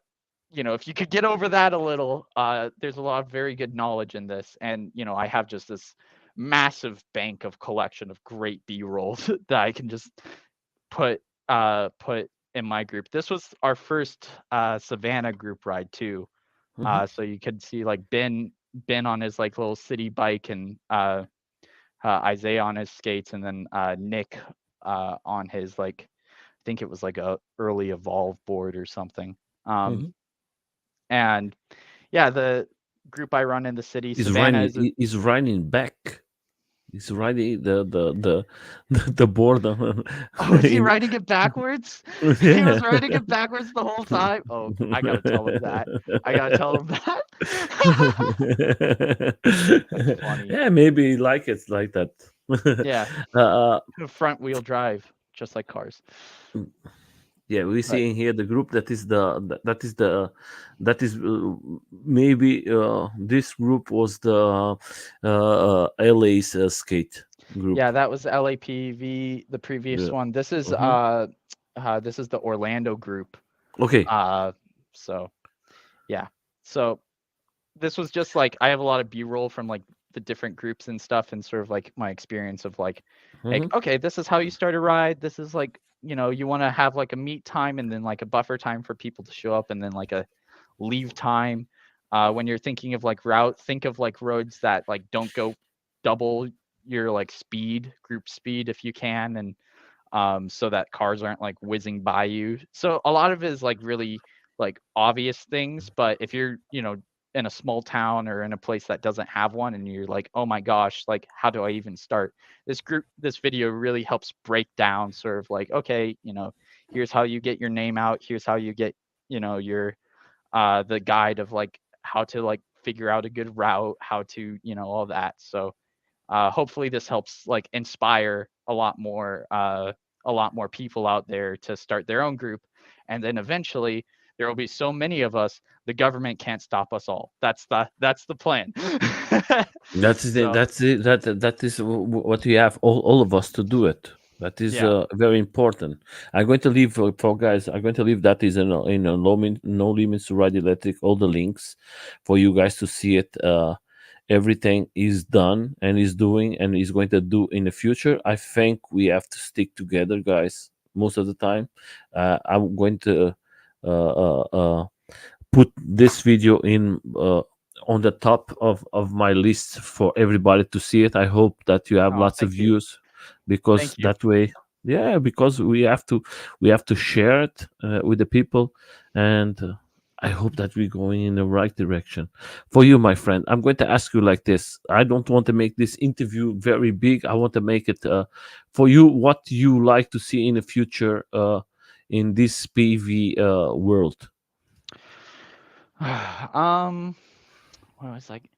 Speaker 2: if you could get over that a little, there's a lot of very good knowledge in this, and I have just this massive bank of collection of great B-rolls that I can just put in my group. This was our first Savannah group ride too.
Speaker 1: Mhm.
Speaker 2: So you could see like Ben on his like little city bike, and Isaiah on his skates, and then Nick on his like, I think it was like a early Evolve board or something. Um,
Speaker 1: Mhm.
Speaker 2: and yeah, the group I run in the city,
Speaker 1: He's
Speaker 2: Savannah,
Speaker 1: running.
Speaker 2: is a
Speaker 1: He's running back. He's riding the board
Speaker 2: Oh, is he
Speaker 1: in.
Speaker 2: writing it backwards? He was
Speaker 1: Yeah.
Speaker 2: writing it backwards the whole time? Oh, I gotta tell him that. I gotta tell him that. That's funny.
Speaker 1: Yeah, maybe he like it like that.
Speaker 2: Yeah,
Speaker 1: uh,
Speaker 2: front wheel drive, just like cars.
Speaker 1: yeah, we
Speaker 2: But
Speaker 1: see in here the group that is maybe this group was the LA's skate group.
Speaker 2: yeah, that was LAPV, the previous
Speaker 1: Yeah.
Speaker 2: one.
Speaker 1: Hmm.
Speaker 2: This is the Orlando group.
Speaker 1: Okay.
Speaker 2: Uh, so yeah. So this was just like, I have a lot of B-roll from like the different groups and stuff, and sort of like my experience of like,
Speaker 1: Hmm.
Speaker 2: okay, this is how you start a ride. This is like, you want to have like a meet time, and then like a buffer time for people to show up, and then like a leave time. When you're thinking of like route, think of like roads that like don't go double your like group speed if you can, and so that cars aren't like whizzing by you. So a lot of it is like really like obvious things, but if you're, in a small town or in a place that doesn't have one, and you're like, oh my gosh, like how do I even start? This video really helps break down sort of like, okay, here's how you get your name out, here's how you get, your the guide of like how to like figure out a good route, how to, all that. So hopefully this helps like inspire a lot more people out there to start their own group, and then eventually there will be so many of us, the government can't stop us all. That's the plan.
Speaker 1: That's it.
Speaker 2: So
Speaker 1: That's it. That is what we have all of us to do it. That is
Speaker 2: yeah.
Speaker 1: very important. I'm going to leave for guys. I'm going to leave that is in a no limits to ride electric. All the links for you guys to see it. Everything is done and is doing and is going to do in the future. I think we have to stick together, guys. Most of the time, I'm going to uh, uh, uh, put this video in on the top of my list for everybody to see it. I hope that you have
Speaker 2: Oh,
Speaker 1: lots of views because
Speaker 2: thank you.
Speaker 1: that way. Yeah, because we have to share it with the people, and I hope that we're going in the right direction. For you, my friend, I'm going to ask you like this. I don't want to make this interview very big. I want to make it for you. What you like to see in the future in this PV world?
Speaker 2: um, what was like?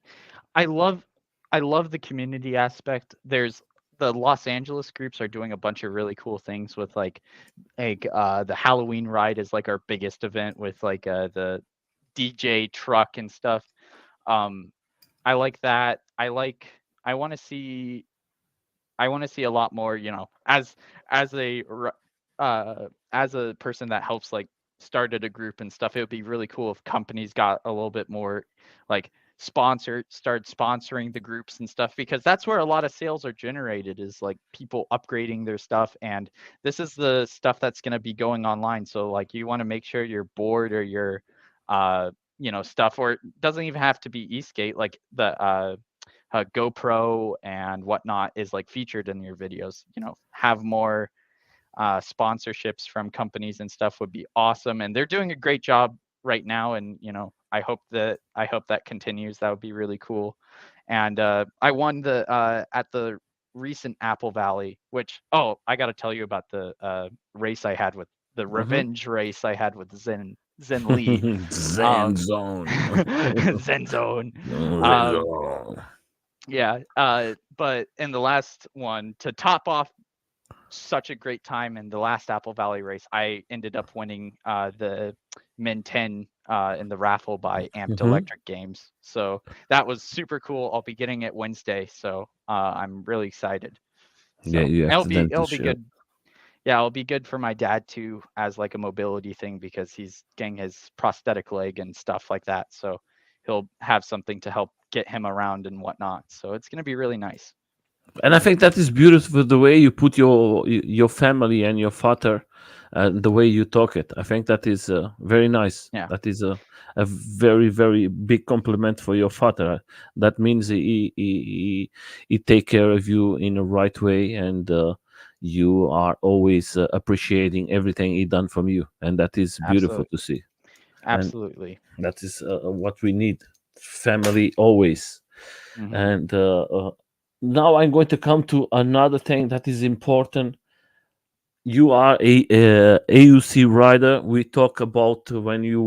Speaker 2: I love I love the community aspect. There's the Los Angeles groups are doing a bunch of really cool things with the Halloween ride is like our biggest event with the DJ truck and stuff. Um, I like that. I want to see I want to see a lot more, as a as a person that helps like started a group and stuff. It would be really cool if companies got a little bit more like start sponsoring the groups and stuff, because that's where a lot of sales are generated, is like people upgrading their stuff. And this is the stuff that's going to be going online. So like you want to make sure your board or your stuff, or it doesn't even have to be Eastgate, like the GoPro and whatnot is like featured in your videos. Have more sponsorships from companies and stuff would be awesome. And they're doing a great job right now. And I hope that continues. That would be really cool. And I won the at the recent Apple Valley, which I got to tell you about the race I had with the
Speaker 1: Mm-hmm.
Speaker 2: revenge race I had with Zen Lee,
Speaker 1: Zen
Speaker 2: um,
Speaker 1: zone.
Speaker 2: Zen Zone.
Speaker 1: Zen
Speaker 2: Um,
Speaker 1: zone.
Speaker 2: yeah, but in the last one, to top off such a great time in the last Apple Valley race, I ended up winning the Min 10 in the raffle by Amped
Speaker 1: Mm-hmm.
Speaker 2: Electric Games. So that was super cool. I'll be getting it Wednesday, so I'm really excited.
Speaker 1: Yeah,
Speaker 2: So
Speaker 1: you have
Speaker 2: it'll
Speaker 1: to
Speaker 2: be
Speaker 1: then to
Speaker 2: it'll be
Speaker 1: share.
Speaker 2: good. Yeah, it'll be good for my dad too, as like a mobility thing, because he's getting his prosthetic leg and stuff like that. So he'll have something to help get him around and whatnot. So it's gonna be really nice.
Speaker 1: And I think that is beautiful the way you put your family and your father, the way you talk it. I think that is very nice.
Speaker 2: Yeah,
Speaker 1: That is a very very big compliment for your father. That means he take care of you in the right way, and you are always appreciating everything he done from you, and that is beautiful
Speaker 2: absolutely,
Speaker 1: to see. And
Speaker 2: absolutely.
Speaker 1: that is what we need. Family always.
Speaker 2: Hmm.
Speaker 1: And now I'm going to come to another thing that is important. You are a AUC rider. We talk about when you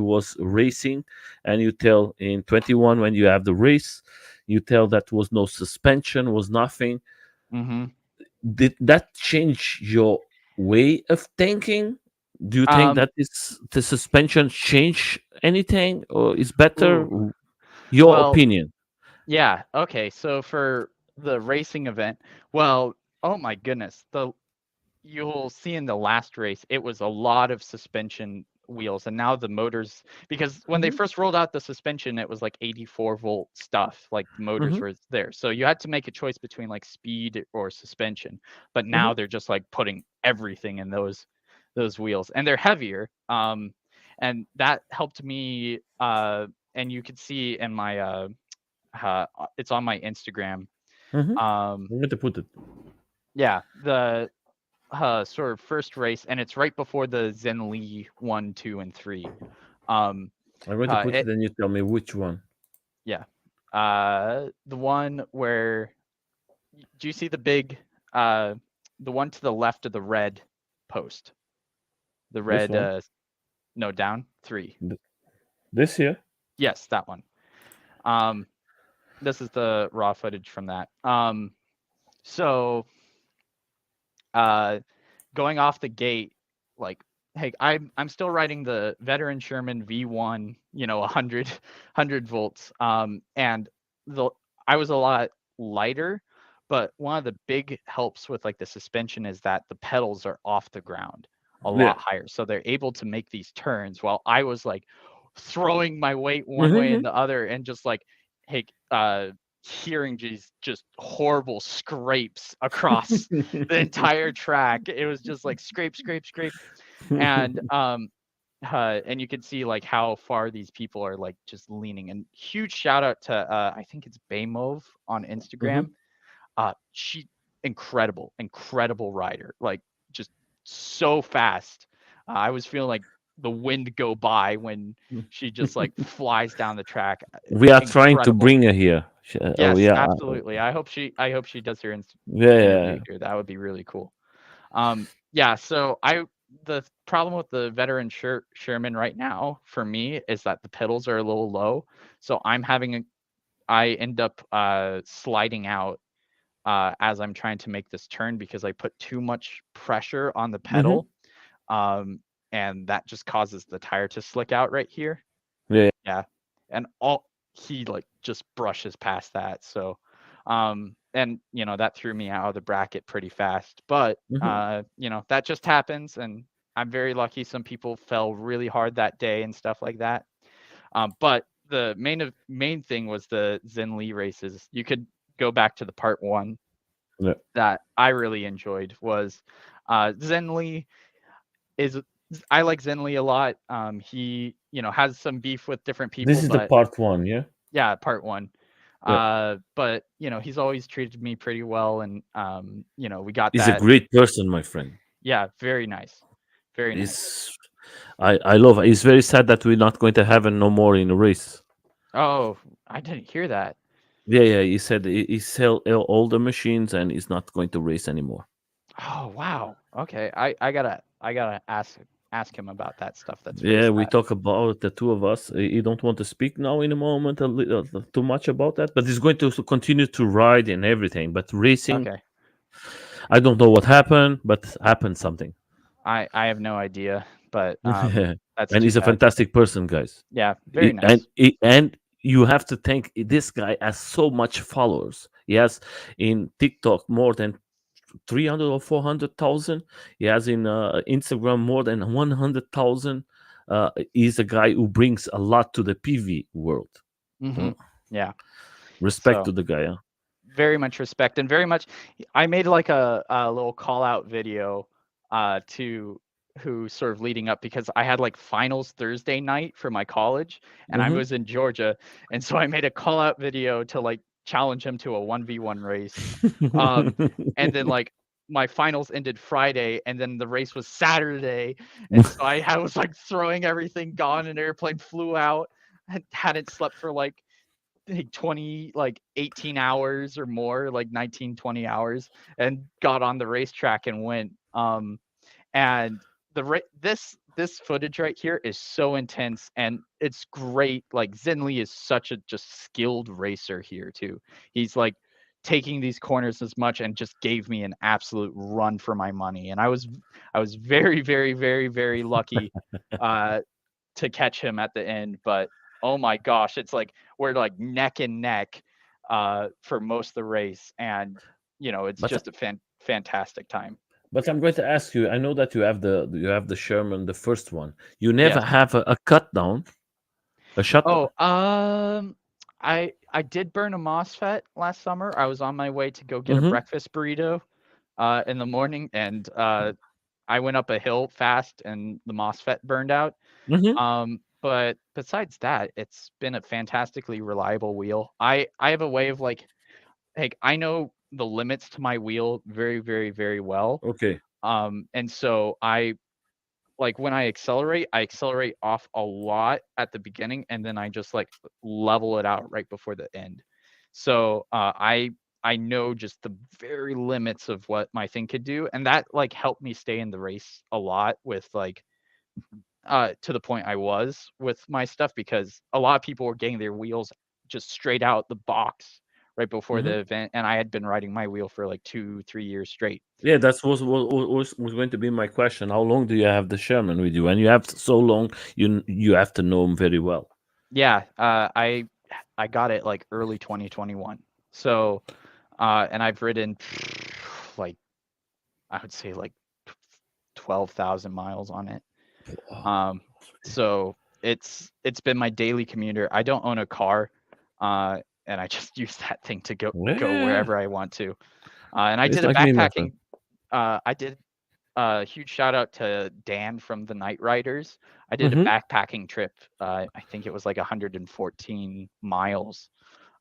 Speaker 1: was racing, and you tell in 21 when you have the race, you tell that was no suspension, was nothing.
Speaker 2: Hmm.
Speaker 1: Did that change your way of thinking? Do you think
Speaker 2: Um,
Speaker 1: that is the suspension change anything, or is better?
Speaker 2: ooh,
Speaker 1: Your
Speaker 2: well,
Speaker 1: opinion.
Speaker 2: yeah, okay. So for the racing event, well, oh my goodness, the you'll see in the last race, it was a lot of suspension wheels, and now the motors, because when they
Speaker 1: Hmm.
Speaker 2: first rolled out the suspension, it was like 84-volt stuff, like the motors
Speaker 1: Hmm.
Speaker 2: were there. So you had to make a choice between like speed or suspension. But
Speaker 1: Hmm.
Speaker 2: now they're just like putting everything in those wheels, and they're heavier. And that helped me. And you could see in my it's on my Instagram.
Speaker 1: Hmm.
Speaker 2: Um,
Speaker 1: I'm going to put it.
Speaker 2: yeah, the sort of first race, and it's right before the Zen Lee 1, 2, and 3. Um,
Speaker 1: I'm going to put
Speaker 2: it
Speaker 1: it, and you tell me which one.
Speaker 2: Yeah, the one where do you see uh the one to the left of the red post? The
Speaker 1: This
Speaker 2: red
Speaker 1: one.
Speaker 2: no, down 3.
Speaker 1: Th- This here.
Speaker 2: Yes, that one. Um, this is the raw footage from that. So uh going off the gate, like, hey, I'm still riding the veteran Sherman V1, 100 volts. And the I was a lot lighter, but one of the big helps with like the suspension is that the pedals are off the ground a
Speaker 1: Yeah.
Speaker 2: lot higher, so they're able to make these turns, while I was like throwing my weight one way
Speaker 1: Hmm.
Speaker 2: and the other, and just like, hey, hearing these just horrible scrapes across the entire track. It was just like scrape, scrape, scrape, and and you can see like how far these people are like just leaning. And huge shout out to I think it's Baymove on
Speaker 1: Hmm.
Speaker 2: Instagram. She incredible rider. Like just so fast. I was feeling like the wind go by when she just like flies down the track.
Speaker 1: We are trying to
Speaker 2: Incredible.
Speaker 1: bring her here. Oh
Speaker 2: Yes,
Speaker 1: yeah,
Speaker 2: absolutely. I hope she does her
Speaker 1: yeah,
Speaker 2: interview
Speaker 1: yeah.
Speaker 2: here. That would be really cool. Yeah, so the problem with the veteran Sherman right now for me is that the pedals are a little low. So I end up sliding out as I'm trying to make this turn because I put too much pressure on the
Speaker 1: Mm-hmm.
Speaker 2: pedal. Um, and that just causes the tire to slick out right here.
Speaker 1: Yeah.
Speaker 2: Yeah. And all he like just brushes past that. So and that threw me out of the bracket pretty fast. But
Speaker 1: Mm-hmm.
Speaker 2: that just happens, and I'm very lucky some people fell really hard that day and stuff like that. But the main thing was the Zen Lee races. You could go back to the part 1
Speaker 1: Yeah.
Speaker 2: that I really enjoyed was Zen Lee is I like Zen Lee a lot. He, has some beef with different
Speaker 1: This
Speaker 2: people,
Speaker 1: is the
Speaker 2: but
Speaker 1: part one, yeah.
Speaker 2: yeah, part 1.
Speaker 1: Yeah.
Speaker 2: But he's always treated me pretty well, and we got
Speaker 1: He's a
Speaker 2: that.
Speaker 1: great person, my friend.
Speaker 2: Yeah, very nice. Very nice.
Speaker 1: He's I love. It's very sad that we're not going to have him no more in the race.
Speaker 2: Oh, I didn't hear that.
Speaker 1: Yeah, yeah. He said he sell all the machines and he's not going to race anymore.
Speaker 2: Oh, wow. Okay. I gotta ask him about that stuff. That's very
Speaker 1: Yeah, we
Speaker 2: sad.
Speaker 1: talk about the two of us. He don't want to speak now in a moment a little too much about that, but he's going to continue to ride and everything. But racing,
Speaker 2: Okay.
Speaker 1: I don't know what happened, but happened something.
Speaker 2: I have no idea, but that's
Speaker 1: And
Speaker 2: too
Speaker 1: he's a
Speaker 2: bad.
Speaker 1: fantastic person, guys.
Speaker 2: Yeah, very
Speaker 1: And
Speaker 2: nice.
Speaker 1: and you have to think this guy has so much followers. He has in TikTok more than 300 or 400,000. He has in Instagram more than 100,000. He's a guy who brings a lot to the PV world.
Speaker 2: Hmm.
Speaker 1: Mm.
Speaker 2: Yeah.
Speaker 1: Respect
Speaker 2: So
Speaker 1: to the guy. Huh?
Speaker 2: very much respect and very much. I made like a little call out video to who sort of leading up because I had like finals Thursday night for my college and I
Speaker 1: Hmm.
Speaker 2: was in Georgia, and so I made a call out video to like challenge him to a 1v1 race. Um and then like my finals ended Friday and then the race was Saturday, and so I was like throwing everything, gone, an airplane flew out, hadn't slept for like 20 like 18 hours or more, like 19 20 hours, and got on the racetrack and went. And this footage right here is so intense and it's great. Like Zenli is such a just skilled racer here too. He's like taking these corners as much and just gave me an absolute run for my money, and I was very very lucky uh to catch him at the end. But oh my gosh, it's like we're like neck and neck for most of the race, and it's
Speaker 1: but
Speaker 2: just a fantastic time.
Speaker 1: but I'm going to ask you. I know that you have the Sherman, the first one. You never
Speaker 2: Yes.
Speaker 1: have a cut down, a shut.
Speaker 2: Oh, I did burn a MOSFET last summer. I was on my way to go get a
Speaker 1: Mm-hmm.
Speaker 2: breakfast burrito in the morning, and I went up a hill fast, and the MOSFET burned out.
Speaker 1: Mm-hmm.
Speaker 2: But besides that, it's been a fantastically reliable wheel. I have a way of like I know the limits to my wheel very well.
Speaker 1: Okay.
Speaker 2: And so I like when I accelerate off a lot at the beginning, and then I just like level it out right before the end. So I know just the very limits of what my thing could do, and that like helped me stay in the race a lot with like to the point I was with my stuff, because a lot of people were getting their wheels just straight out the box right before
Speaker 1: Mm-hmm.
Speaker 2: the event, and I had been riding my wheel for like 2 3 years straight.
Speaker 1: Yeah, was going to be my question. How long do you have the Sherman with you? And you have so long, you have to know him very well.
Speaker 2: Yeah, I got it like early 2021. So and I've ridden like I would say like 12,000 miles on it.
Speaker 1: Wow.
Speaker 2: Um so it's been my daily commuter. I don't own a car. And I just use that thing to go
Speaker 1: Yeah,
Speaker 2: wherever I want to. And I
Speaker 1: it's
Speaker 2: did a
Speaker 1: like me, my friend.
Speaker 2: backpacking. I did a huge shout out to Dan from the Night Riders. I did a
Speaker 1: Mm-hmm.
Speaker 2: backpacking trip. I think it was like 114 miles.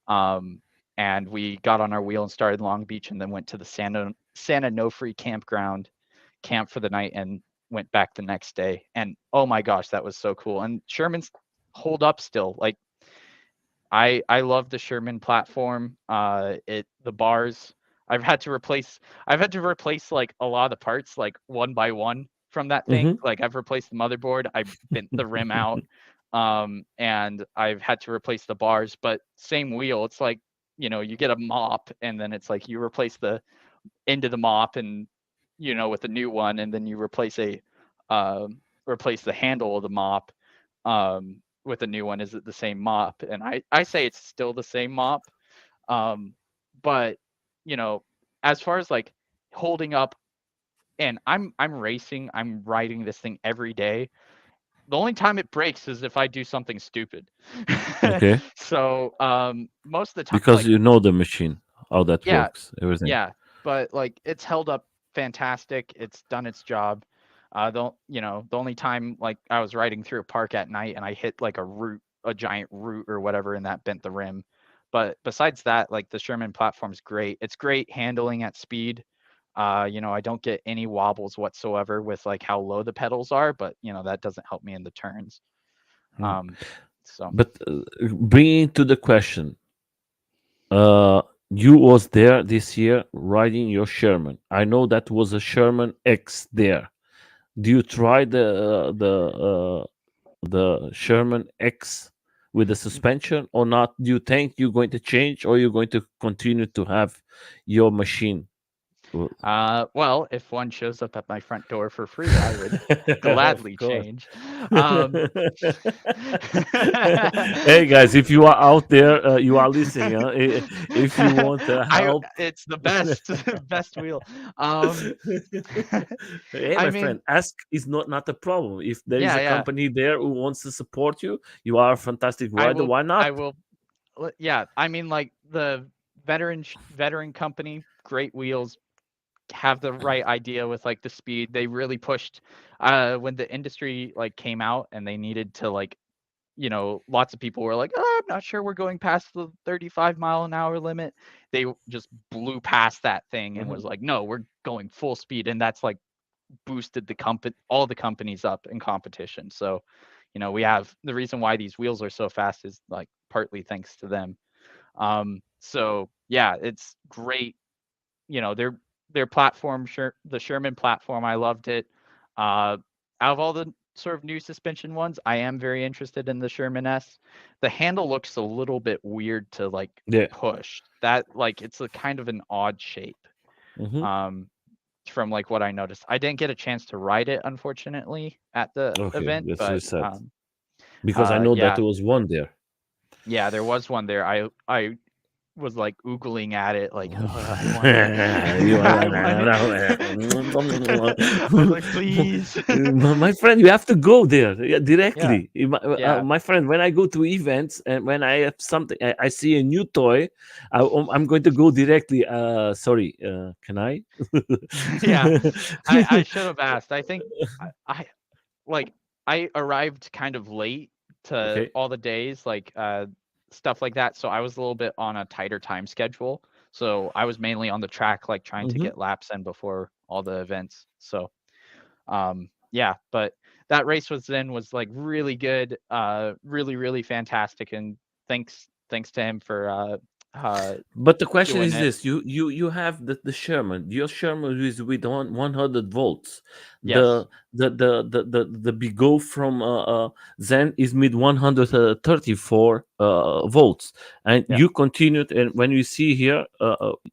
Speaker 2: Um, and we got on our wheel and started Long Beach, and then went to the Santa No Free campground, camped for the night, and went back the next day. And oh my gosh, that was so cool. And Sherman's hold up still. Like I love the Sherman platform. The bars. I've had to replace like a lot of the parts like one by one from that thing.
Speaker 1: Hmm.
Speaker 2: Like I've replaced the motherboard, I bent the rim out, and I've had to replace the bars. But same wheel. It's like, you get a mop, and then it's like you replace the end of the mop, and with a new one, and then you replace the handle of the mop, with a new one. Is it the same mop? And I say it's still the same mop. um but you know as far as like holding up, and I'm riding this thing every day. The only time it breaks is if I do something stupid.
Speaker 1: Okay.
Speaker 2: So most of the time,
Speaker 1: Because
Speaker 2: like,
Speaker 1: you know the machine, how that
Speaker 2: yeah,
Speaker 1: works, everything.
Speaker 2: yeah, but like it's held up fantastic. It's done its job. The only time like I was riding through a park at night and I hit like a giant root or whatever, and that bent the rim. But besides that, like the Sherman platform's great. It's great handling at speed. I don't get any wobbles whatsoever with like how low the pedals are, but that doesn't help me in the turns.
Speaker 1: Mm.
Speaker 2: Um, so
Speaker 1: But bringing to the question, uh, you was there this year riding your Sherman. I know that was a Sherman X there. Do you try the Sherman X with the suspension or not? Do you think you're going to change or you're going to continue to have your machine? Well,
Speaker 2: Well, if one shows up at my front door for free, I would
Speaker 1: of
Speaker 2: gladly
Speaker 1: course.
Speaker 2: change. Um,
Speaker 1: Hey guys, if you are out there, you are listening. Huh? If you want help,
Speaker 2: it's the best, best wheel. Um,
Speaker 1: hey
Speaker 2: I
Speaker 1: my
Speaker 2: mean,
Speaker 1: friend, ask is not a problem. If there is
Speaker 2: yeah,
Speaker 1: a
Speaker 2: yeah,
Speaker 1: company there who wants to support you, you are a fantastic
Speaker 2: I
Speaker 1: rider.
Speaker 2: will,
Speaker 1: Why not?
Speaker 2: I will, yeah. I mean, like the veteran company, great wheels, have the right idea with like the speed. They really pushed when the industry like came out and they needed to like, lots of people were like, "Oh, I'm not sure we're going past the 35-mile-an-hour limit." They just blew past that thing and
Speaker 1: Mhm.
Speaker 2: was like, "No, we're going full speed." And that's like boosted all the companies up in competition. So, we have the reason why these wheels are so fast is like partly thanks to them. So yeah, it's great. Their platform, the Sherman platform, I loved it. Out of all the sort of new suspension ones, I am very interested in the Sherman S. The handle looks a little bit weird to like
Speaker 1: Yeah.
Speaker 2: push. That like it's a kind of an odd shape.
Speaker 1: Hmm.
Speaker 2: Um, from like what I noticed, I didn't get a chance to ride it unfortunately at the
Speaker 1: Okay,
Speaker 2: event,
Speaker 1: that's really
Speaker 2: but
Speaker 1: sad because I know that
Speaker 2: yeah,
Speaker 1: there was one there.
Speaker 2: yeah, there was one there. I was like oogling at it, like, "Oh, I want it, I want it." I was like, "Please."
Speaker 1: My friend, you have to go there, yeah,
Speaker 2: Yeah,
Speaker 1: directly.
Speaker 2: yeah,
Speaker 1: My friend, when I go to events and when I have something, I see a new toy, I'm going to go directly. Sorry, can I?
Speaker 2: yeah. I should have asked. I think I like I arrived kind of late to
Speaker 1: Okay.
Speaker 2: all the days, like stuff like that. So I was a little bit on a tighter time schedule. So I was mainly on the track, like trying to
Speaker 1: Hmm.
Speaker 2: get laps in before all the events. So yeah, but that race was like really good, really, really fantastic. And thanks to him for
Speaker 1: But the question
Speaker 2: doing
Speaker 1: is
Speaker 2: it.
Speaker 1: this: you have the Sherman. Your Sherman is with 100 volts.
Speaker 2: Yes.
Speaker 1: The Bigot from Zen is mid 134 volts, and
Speaker 2: Yeah.
Speaker 1: you continued. And when you see here,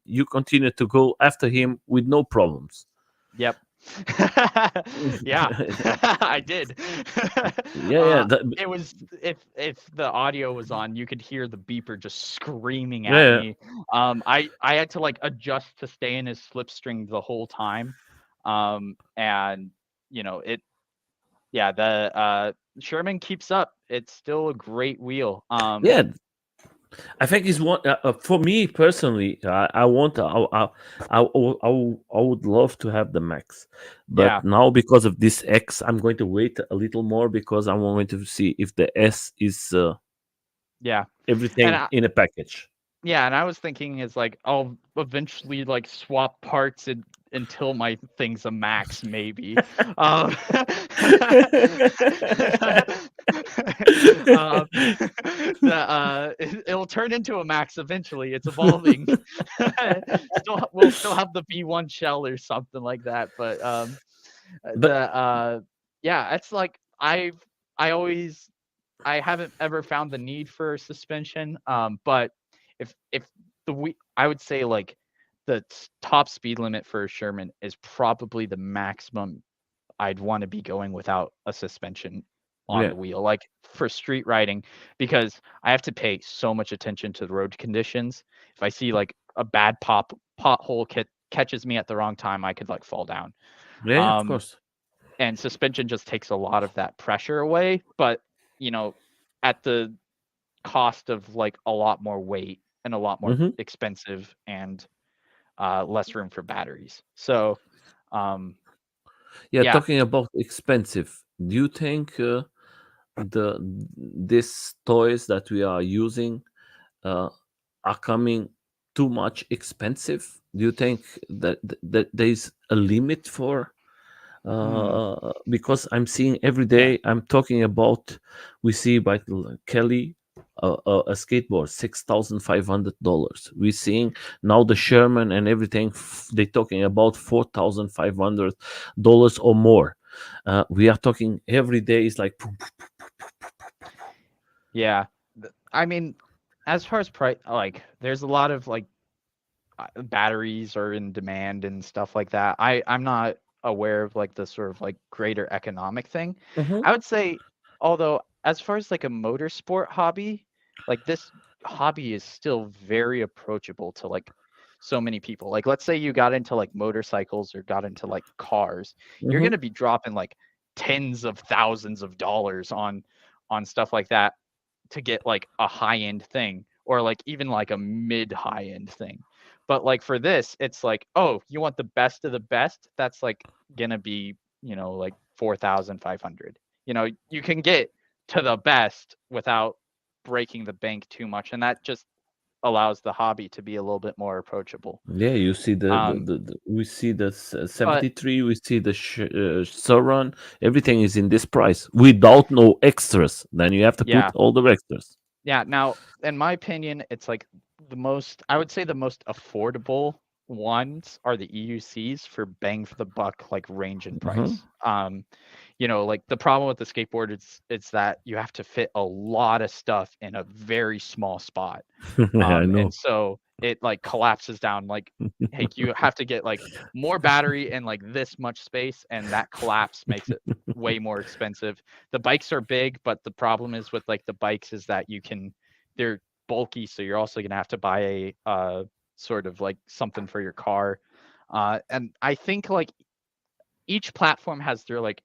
Speaker 1: you continue to go after him with no problems.
Speaker 2: Yep. Yeah, I did.
Speaker 1: Yeah, yeah,
Speaker 2: It was if the audio was on, you could hear the beeper just screaming at
Speaker 1: yeah.
Speaker 2: me. I had to like adjust to stay in his slipstream the whole time. And it yeah, the Sherman keeps up. It's still a great wheel.
Speaker 1: Yeah, I think it's one for me personally. I want I would love to have the Max, but
Speaker 2: Yeah,
Speaker 1: now because of this X, I'm going to wait a little more because I want to see if the S is
Speaker 2: yeah. And
Speaker 1: everything in a package.
Speaker 2: Yeah, and I was thinking is like I'll eventually like swap parts until my thing's a max, maybe. Um, it'll turn into a max eventually. It's evolving. We'll still have the B1 shell or something like that, but
Speaker 1: But
Speaker 2: yeah, it's like I always I haven't ever found the need for suspension. But if I would say like the top speed limit for a Sherman is probably the maximum I'd want to be going without a suspension on
Speaker 1: yeah,
Speaker 2: the wheel, like for street riding, because I have to pay so much attention to the road conditions. If I see like a bad pothole catches me at the wrong time, I could like fall down.
Speaker 1: yeah, of
Speaker 2: Um,
Speaker 1: course.
Speaker 2: and suspension just takes a lot of that pressure away, but you know, at the cost of like a lot more weight and a lot more
Speaker 1: Hmm.
Speaker 2: expensive and less room for batteries. So um,
Speaker 1: Yeah,
Speaker 2: yeah,
Speaker 1: talking about expensive, do you think the these toys that we are using uh, are coming too much expensive? Do you think that there is a limit for
Speaker 2: hmm,
Speaker 1: because I'm seeing every
Speaker 2: yeah,
Speaker 1: day. I'm talking about we see by Kelly a skateboard $6,500. We're seeing now the Sherman and everything. They're talking about $4,500 or more. We are talking every day is like boom,
Speaker 2: yeah. I mean, as far as price, like there's a lot of like batteries are in demand and stuff like that. I'm not aware of like the sort of like greater economic thing.
Speaker 1: boom.
Speaker 2: I would say, although as far as like a motorsport hobby, like this hobby is still very approachable to like so many people. Like let's say you got into like motorcycles or got into like cars, you're
Speaker 1: Hmm.
Speaker 2: going to be dropping like tens of thousands of dollars on stuff like that to get like a high end thing or like even like a mid high end thing. But like for this, it's like, oh, you want the best of the best? That's like gonna be, like 4,500. You can get to the best without breaking the bank too much. And that just allows the hobby to be a little bit more approachable.
Speaker 1: Yeah, you see
Speaker 2: Um,
Speaker 1: we see the
Speaker 2: but
Speaker 1: 73, we see the Sauron. Everything is in this price without no extras. Then you have to put
Speaker 2: yeah,
Speaker 1: all the extras.
Speaker 2: Yeah, now, in my opinion, it's like I would say the most affordable ones are the EUCs for bang for the buck, like range and
Speaker 1: Hmm.
Speaker 2: price. Like the problem with the skateboard is it's that you have to fit a lot of stuff in a very small spot.
Speaker 1: Yeah, I
Speaker 2: And
Speaker 1: know.
Speaker 2: so it like collapses down like hey, you have to get like more battery and like this much space, and that collapse makes it way more expensive. The bikes are big, but the problem is with like the bikes is that they're bulky, so you're also gonna have to buy a sort of like something for your car. And I think like each platform has their like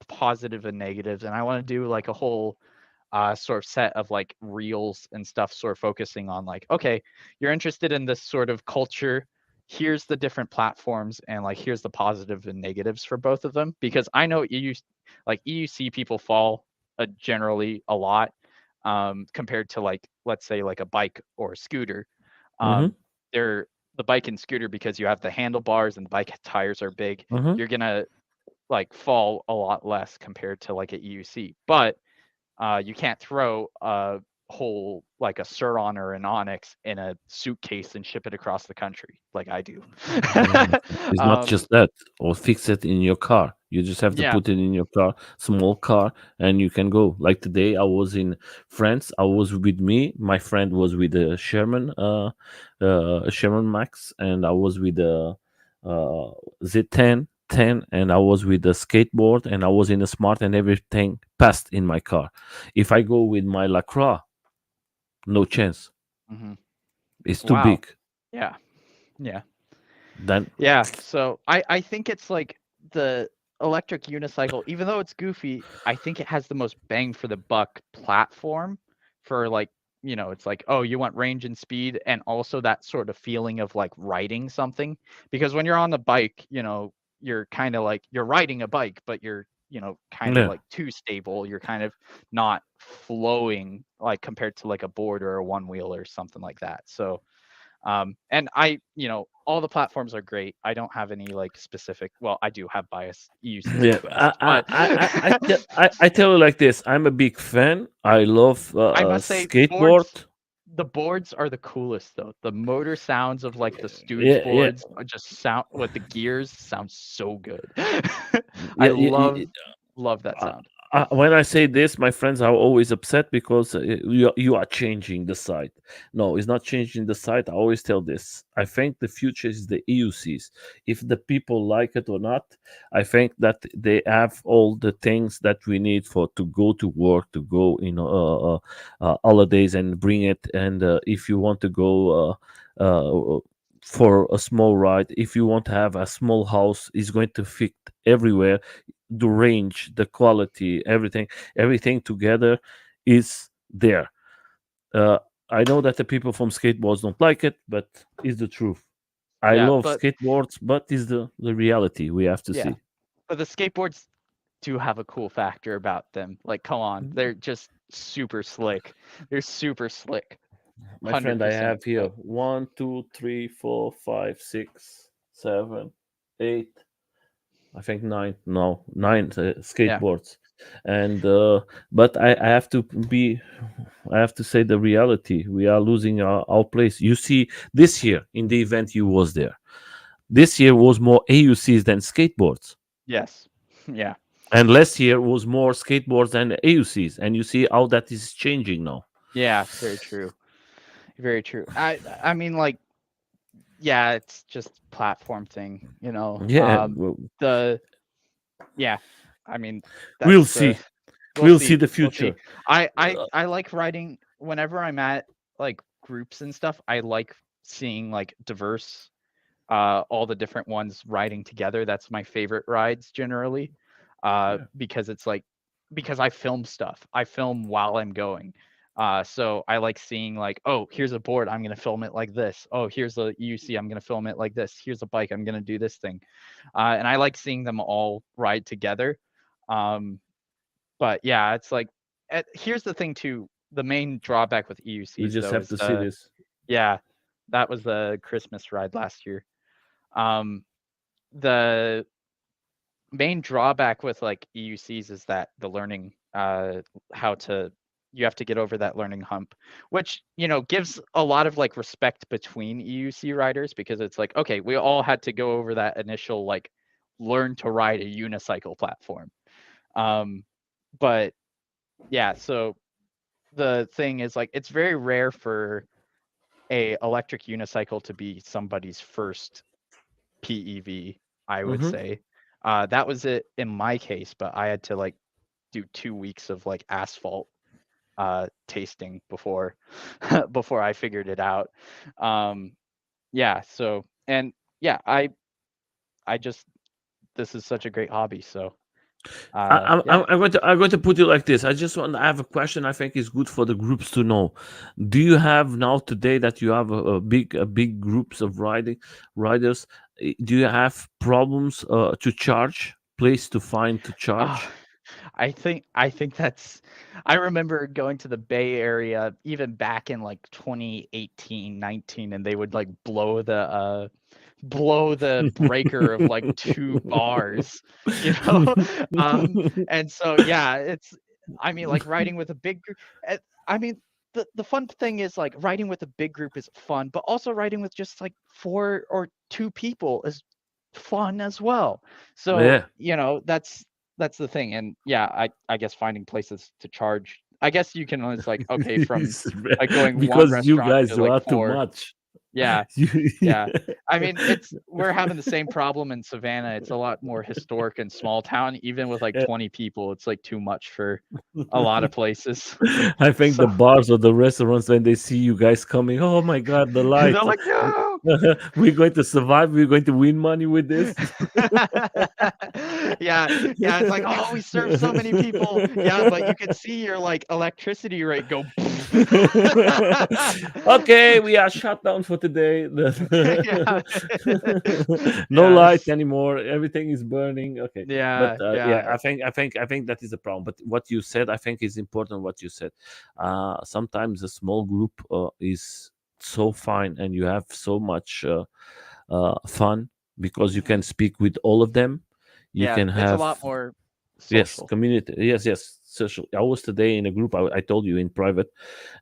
Speaker 2: positive and negatives, and I want to do like a whole sort of set of like reels and stuff, sort of focusing on like, okay, you're interested in this sort of culture. Here's the different platforms, and like here's the positive and negatives for both of them. Because I know EUC people fall generally a lot compared to like let's say like a bike or a scooter.
Speaker 1: Hmm.
Speaker 2: Um, they're the bike and scooter because you have the handlebars and the bike tires are big.
Speaker 1: Hmm.
Speaker 2: You're gonna like fall a lot less compared to like a EUC, but you can't throw a whole like a Suron or an Onyx in a suitcase and ship it across the country like I do.
Speaker 1: It's not
Speaker 2: um,
Speaker 1: just that, or fix it in your car. You just have to
Speaker 2: yeah.
Speaker 1: put it in your car, small car, and you can go. Like today, I was in France. I was with me. My friend was with a Sherman Max, and I was with a Z10, and I was with a skateboard, and I was in a smart, and everything passed in my car. If I go with my Lacroix, no chance.
Speaker 2: Hmm.
Speaker 1: It's too
Speaker 2: Wow.
Speaker 1: big.
Speaker 2: Yeah. Yeah.
Speaker 1: Then
Speaker 2: Yeah. So I think it's like the electric unicycle, even though it's goofy, I think it has the most bang for the buck platform for like, it's like, oh, you want range and speed and also that sort of feeling of like riding something. Because when you're on the bike, you're kind of like you're riding a bike, but kind of
Speaker 1: Yeah.
Speaker 2: like too stable. You're kind of not flowing like compared to like a board or a one wheel or something like that. So and all the platforms are great. I don't have any like specific. Well, I do have bias EUC
Speaker 1: Yeah,
Speaker 2: specialized, but
Speaker 1: I tell you like this. I'm a big fan. I love
Speaker 2: I must say
Speaker 1: skateboard.
Speaker 2: the boards are the coolest though. The motor sounds of like the Stooge
Speaker 1: Yeah, yeah,
Speaker 2: boards are just sound with the gears sound so good. I
Speaker 1: yeah,
Speaker 2: love that
Speaker 1: uh,
Speaker 2: sound.
Speaker 1: when I say this, my friends are always upset because you are changing the site. No, it's not changing the site. I always tell this. I think the future is the EUCs. If the people like it or not, I think that they have all the things that we need for to go to work, to go holidays and bring it. And if you want to go for a small ride, if you want to have a small house, it's going to fit everywhere, the range, the quality, everything together is there. Uh, I know that the people from skateboards don't like it, but it's the truth. I
Speaker 2: Yeah,
Speaker 1: love
Speaker 2: but
Speaker 1: skateboards, but it's the reality we have to
Speaker 2: yeah,
Speaker 1: see.
Speaker 2: but the skateboards do have a cool factor about them. Like, come on, they're just super slick. They're super slick.
Speaker 1: My friend, I
Speaker 2: 100%.
Speaker 1: have here one, two, three, four, five, six, seven, eight. I think nine. No, nine
Speaker 2: Yeah.
Speaker 1: skateboards, and but I have to be. I have to say the reality. We are losing our place. You see, this year in the event you was there, this year was more AUCs than skateboards,
Speaker 2: Yes. Yeah.
Speaker 1: and last year was more skateboards than AUCs. And you see how that is changing now.
Speaker 2: Yeah. Very true. Very true. I mean, like, yeah, it's just platform thing.
Speaker 1: Yeah,
Speaker 2: The yeah. I mean,
Speaker 1: we'll
Speaker 2: that's the
Speaker 1: see.
Speaker 2: we'll
Speaker 1: We'll see
Speaker 2: see.
Speaker 1: the
Speaker 2: We'll see.
Speaker 1: future.
Speaker 2: I like writing whenever I'm at like groups and stuff. I like seeing like diverse all the different ones riding together. That's my favorite rides generally,
Speaker 1: Yeah.
Speaker 2: because it's like because I film stuff. I film while I'm going. So I like seeing like, oh, here's a board. I'm gonna film it like this. Oh, here's a UC. I'm gonna film it like this. Here's a bike. I'm gonna do this thing. And I like seeing them all ride together. Um, but yeah, it's like here's the thing too. The main drawback with
Speaker 1: We
Speaker 2: EUCs
Speaker 1: just
Speaker 2: though
Speaker 1: have
Speaker 2: is
Speaker 1: to see this.
Speaker 2: yeah, that was the Christmas ride last year. Um, the main drawback with like EUCs is that the learning how to you have to get over that learning hump, which gives a lot of like respect between EUC riders because it's like, okay, we all had to go over that initial like learn to ride a unicycle platform. Um, but yeah, so the thing is like it's very rare for a electric unicycle to be somebody's first PEV, I would
Speaker 1: Hmm.
Speaker 2: say. That was it in my case, but I had to like do 2 weeks of like asphalt tasting before before I figured it out. Um, yeah, so and yeah, I just this is such a great hobby, so yeah.
Speaker 1: I'm going to put it like this. I just want to have a question. I think is good for the groups to know. Do you have now today that you have a big groups of riders? Do you have problems to charge? Place to find to
Speaker 2: Oh,
Speaker 1: charge?
Speaker 2: I think that's I remember going to the Bay Area even back in like 2018, 19, and they would like blow the breaker of like 2 bars, you know? And so yeah, it's I mean like riding with a big group. I mean the fun thing is like riding with a big group is fun, but also riding with just like four or two people is fun as well. So,
Speaker 1: Yeah.
Speaker 2: that's the thing. And yeah, I guess finding places to charge. I guess you can it's like okay, from like going one
Speaker 1: Because you
Speaker 2: restaurant
Speaker 1: guys
Speaker 2: to
Speaker 1: you
Speaker 2: like
Speaker 1: are too
Speaker 2: four.
Speaker 1: much.
Speaker 2: Yeah.
Speaker 1: You-
Speaker 2: Yeah. I mean, we're having the same problem in Savannah. It's a lot more historic and small town. Even with like 20 people, it's like too much for a lot of places.
Speaker 1: I think
Speaker 2: So
Speaker 1: the bars or the restaurants when they see you guys coming, oh my god, the
Speaker 2: they're
Speaker 1: lights!
Speaker 2: like, no.
Speaker 1: We're going to survive. We're going to win money with this.
Speaker 2: Yeah, it's like, oh, we serve so many people. Yeah, but you could see your like electricity rate go.
Speaker 1: Okay, we are shut down for today.
Speaker 2: Yeah.
Speaker 1: No light
Speaker 2: Yes.
Speaker 1: anymore. Everything is burning. Okay, but
Speaker 2: Yeah.
Speaker 1: yeah,
Speaker 2: Yeah.
Speaker 1: I think that is a problem. But what you said, I think, is important. What you said. Sometimes a small group is so fine, and you have so much fun because you
Speaker 2: Mhm.
Speaker 1: can speak with all of them. You
Speaker 2: Yeah.
Speaker 1: can
Speaker 2: It's a
Speaker 1: have.
Speaker 2: lot more
Speaker 1: Yes,
Speaker 2: social.
Speaker 1: community. Yes, yes, social. I was today in a group. I told you in private,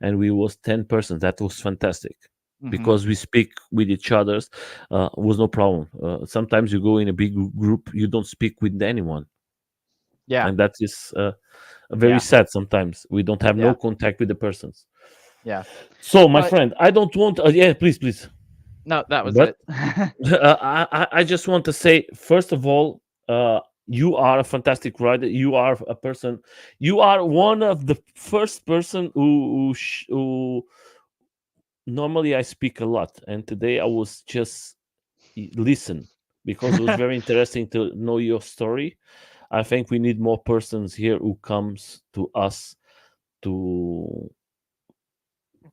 Speaker 1: and we was 10 persons. That was fantastic
Speaker 2: Hmm.
Speaker 1: because we speak with each others. Was no problem. Sometimes you go in a big group, you don't speak with anyone,
Speaker 2: Yeah.
Speaker 1: and that is very
Speaker 2: Yeah.
Speaker 1: sad. Sometimes we don't have no
Speaker 2: Yeah.
Speaker 1: contact with the persons.
Speaker 2: Yeah.
Speaker 1: So, my
Speaker 2: But
Speaker 1: friend, I don't want. Yeah, please, please.
Speaker 2: no, that was
Speaker 1: But
Speaker 2: it.
Speaker 1: I just want to say, first of all, you are a fantastic writer. You are a person. You are one of the first person who normally I speak a lot, and today I was just listen because it was very interesting to know your story. I think we need more persons here who comes to us to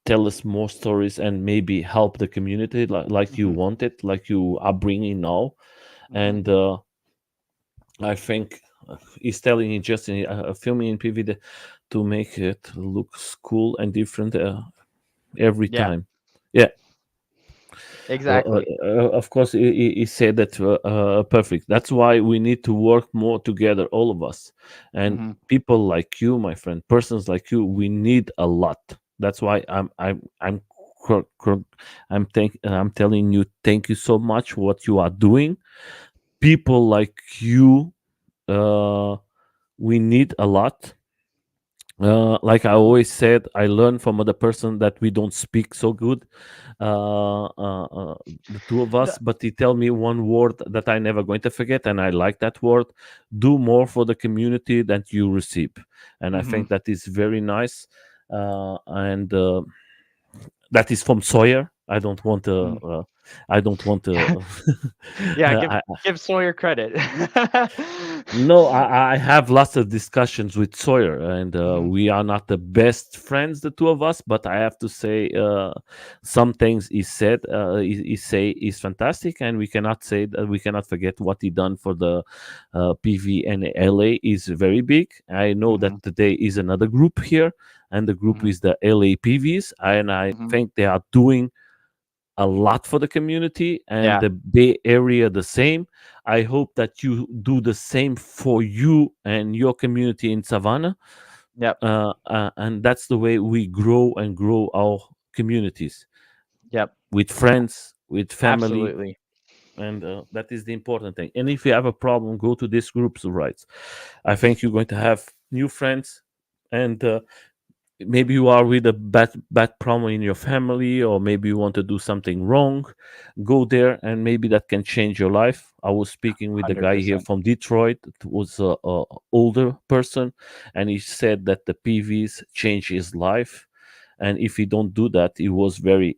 Speaker 1: tell us more stories and maybe help the community like you
Speaker 2: Hmm.
Speaker 1: wanted, like you are bringing now.
Speaker 2: Hmm.
Speaker 1: And I think he's telling it just in filming in PV to make it look cool and different every
Speaker 2: Yeah.
Speaker 1: time. Yeah,
Speaker 2: Exactly.
Speaker 1: of course, he said that perfect. That's why we need to work more together, all of us, and
Speaker 2: Hmm.
Speaker 1: people like you, my friend, persons like you. We need a lot. That's why cr- cr- I'm telling you, thank you so much for what you are doing. People like you, uh, we need a lot. Like I always said, I learned from other person that we don't speak so good, the two of
Speaker 2: No.
Speaker 1: us. But he tell me one word that I never going to forget, and I like that word: do more for the community than you receive. And I
Speaker 2: Hmm.
Speaker 1: think that is very nice. And that is from Sawyer. I don't want to.
Speaker 2: Yeah.
Speaker 1: I,
Speaker 2: Give Sawyer credit.
Speaker 1: No, I have lots of discussions with Sawyer, and
Speaker 2: Hmm.
Speaker 1: we are not the best friends, the two of us. But I have to say, some things he said, he say is fantastic, and we cannot say that we cannot forget what he done for the PV and LA is very big. I know that
Speaker 2: Hmm.
Speaker 1: today is another group here, and the group
Speaker 2: Hmm.
Speaker 1: is the LA PVs, and I
Speaker 2: Hmm.
Speaker 1: think they are doing a lot for the community and
Speaker 2: Yeah.
Speaker 1: the Bay Area the same. I hope that you do the same for you and your community in Savannah.
Speaker 2: Yep.
Speaker 1: And that's the way we grow and grow our communities
Speaker 2: Yep.
Speaker 1: with friends, with family.
Speaker 2: Absolutely.
Speaker 1: And that is the important thing. And if you have a problem, go to this group's rights. I think you're going to have new friends, and maybe you are with a bad problem in your family, or maybe you want to do something wrong. Go there, and maybe that can change your life. I was speaking with the guy here
Speaker 2: 100%.
Speaker 1: from Detroit. It was a older person, and he said that the PVs change his life, and if he don't do that, he was very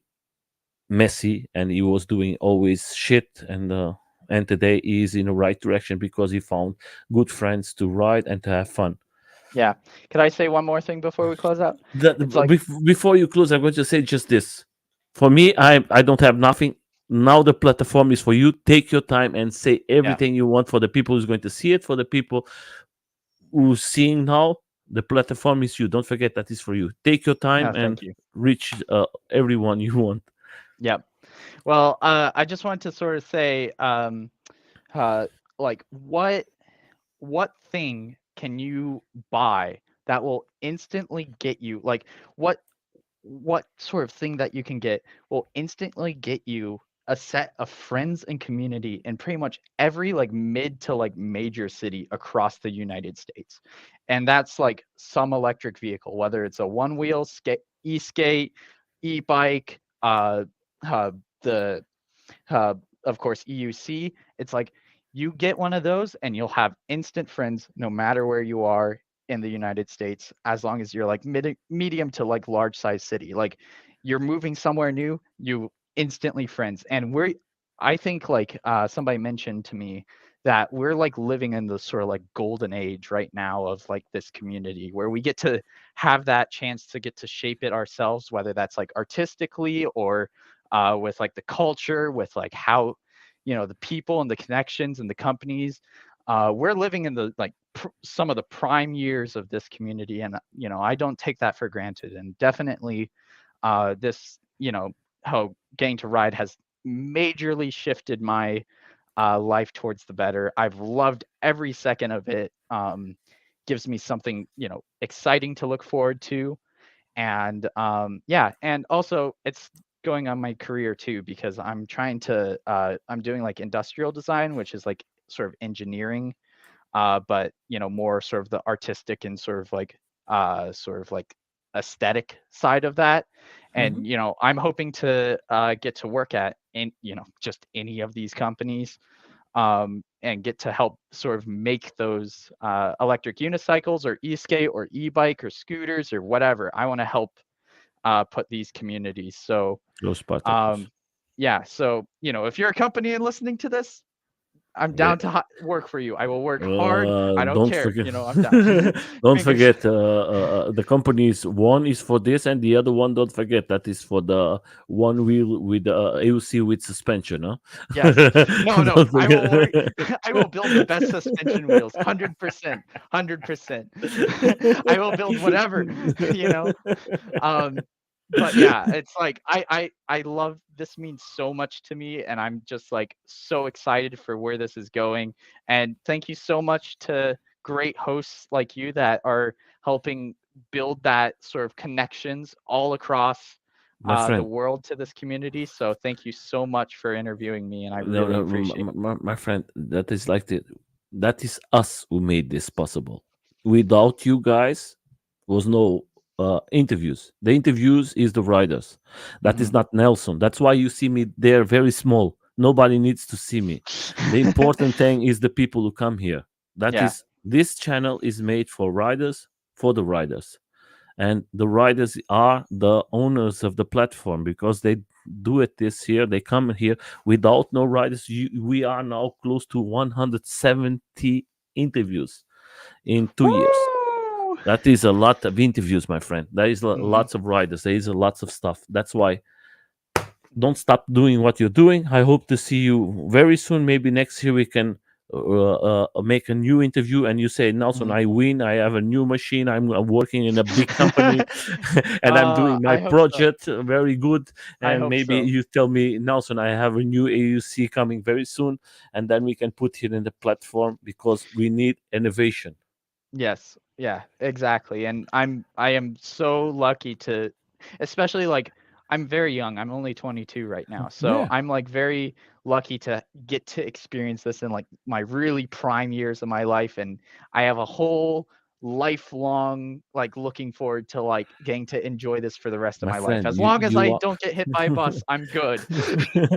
Speaker 1: messy, and he was doing always shit. And today he is in the right direction because he found good friends to ride and to have fun.
Speaker 2: Yeah. Could I say one more thing before we close out? It's like,
Speaker 1: Before you close, I'm going to say just this. For me, I don't have nothing. Now the platform is for you. Take your time and say
Speaker 2: yeah.
Speaker 1: everything you want for the people who's going to see it. For the people who's seeing now, the platform is you. Don't forget that is for you. Take your time
Speaker 2: No,
Speaker 1: and
Speaker 2: thank you.
Speaker 1: reach everyone you want.
Speaker 2: Yep. Well, I just want to sort of say, uh, like, what thing can you buy that will instantly get you, like, what sort of thing that you can get will instantly get you a set of friends and community in pretty much every like mid to like major city across the United States. And that's like some electric vehicle, whether it's a one wheel e-skate, e-bike, uh the of course EUC. It's like you get one of those and you'll have instant friends no matter where you are in the United States, as long as you're like medium to like large size city. Like you're moving somewhere new, you instantly friends. And I think like somebody mentioned to me that we're like living in the sort of like golden age right now of like this community where we get to have that chance to get to shape it ourselves, whether that's like artistically or with like the culture, with like how, the people and the connections and the companies. We're living in the like some of the prime years of this community, and I don't take that for granted. And definitely, this how Getting to Ride has majorly shifted my life towards the better. I've loved every second of it. Gives me something exciting to look forward to, and yeah, and also it's going on my career too, because I'm doing like industrial design, which is like sort of engineering, but more sort of the artistic and sort of like aesthetic side of that.
Speaker 1: Mhm.
Speaker 2: And I'm hoping to get to work at just any of these companies, and get to help sort of make those electric unicycles or e-skate or e-bike or scooters or whatever. I want to help put these communities. So
Speaker 1: Los Spartacus.
Speaker 2: um, yeah, so if you're a company and listening to this, I'm
Speaker 1: Yeah.
Speaker 2: down to work for you. I will work hard. I don't
Speaker 1: Don't
Speaker 2: care.
Speaker 1: forget.
Speaker 2: I'm down.
Speaker 1: Don't
Speaker 2: Fingers.
Speaker 1: forget. The companies, one is for this, and the other one, don't forget, that is for the one wheel with AUC with suspension. Huh?
Speaker 2: Yes. No, no.
Speaker 1: Don't
Speaker 2: I will work.
Speaker 1: forget.
Speaker 2: I will build the best suspension wheels. 100%. 100%. I will build whatever. You know. Um, but yeah, it's like I love this, means so much to me, and I'm just like so excited for where this is going. And thank you so much to great hosts like you that are helping build that sort of connections all across
Speaker 1: My
Speaker 2: the
Speaker 1: friend.
Speaker 2: world to this community. So thank you so much for interviewing me, and I
Speaker 1: No,
Speaker 2: really
Speaker 1: no,
Speaker 2: appreciate it.
Speaker 1: my friend, that is us who made this possible. Without you guys, was no interviews. The interviews is the riders. That is
Speaker 2: Hmm.
Speaker 1: not Nelson. That's why you see me there very small. Nobody needs to see me. The important thing is the people who come here. That
Speaker 2: Yeah.
Speaker 1: is, this channel is made for riders, for the riders, and the riders are the owners of the platform because they do it this year. They come here without no riders. We are now close to 170 interviews in 2 years.
Speaker 2: Woo!
Speaker 1: That is a lot of interviews, my friend. There is
Speaker 2: Hmm.
Speaker 1: lots of riders. There is lots of stuff. That's why don't stop doing what you're doing. I hope to see you very soon. Maybe next year we can make a new interview and you say, Nelson,
Speaker 2: Hmm.
Speaker 1: I win. I have a new machine. I'm working in a big company and I'm doing my
Speaker 2: I hope so.
Speaker 1: project very good.
Speaker 2: I
Speaker 1: And
Speaker 2: hope
Speaker 1: maybe
Speaker 2: so.
Speaker 1: you tell me, Nelson, I have a new AUC coming very soon. And then we can put it in the platform because we need innovation.
Speaker 2: Yes. Yeah, exactly. And I am so lucky to, especially like I'm very young. I'm only 22 right now. So
Speaker 1: Yeah.
Speaker 2: I'm like very lucky to get to experience this in like my really prime years of my life, and I have a whole lifelong like looking forward to like getting to enjoy this for the rest of
Speaker 1: My
Speaker 2: my life.
Speaker 1: friend,
Speaker 2: As
Speaker 1: you
Speaker 2: long as I
Speaker 1: you are
Speaker 2: don't get hit by a bus, I'm good.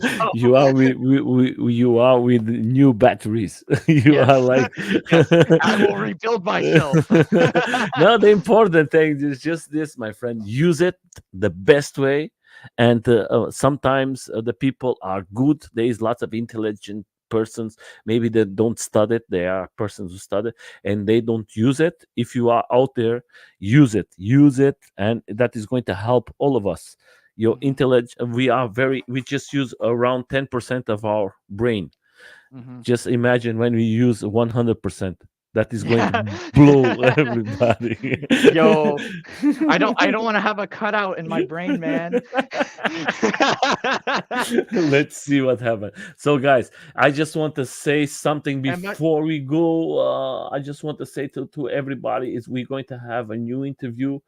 Speaker 2: So,
Speaker 1: you are you are with new batteries. You are
Speaker 2: yes.
Speaker 1: like
Speaker 2: Yes, I will rebuild myself.
Speaker 1: no. The important thing is just this, my friend. Use it the best way, and sometimes the people are good. There is lots of intelligent persons. Maybe they don't study it. There are persons who study and they don't use it. If you are out there, use it, and that is going to help all of us. Your
Speaker 2: Mhm,
Speaker 1: intellect, we just use around 10% of our brain.
Speaker 2: mhm.
Speaker 1: Just imagine when we use 100%, that is going to
Speaker 2: Yeah.
Speaker 1: blow everybody.
Speaker 2: Yo, I don't wanna have a cutout in my brain, man.
Speaker 1: Let's see what happens. So, guys, I just want to say something
Speaker 2: And my
Speaker 1: before we go. I just want to say to everybody is we're going to have a new interview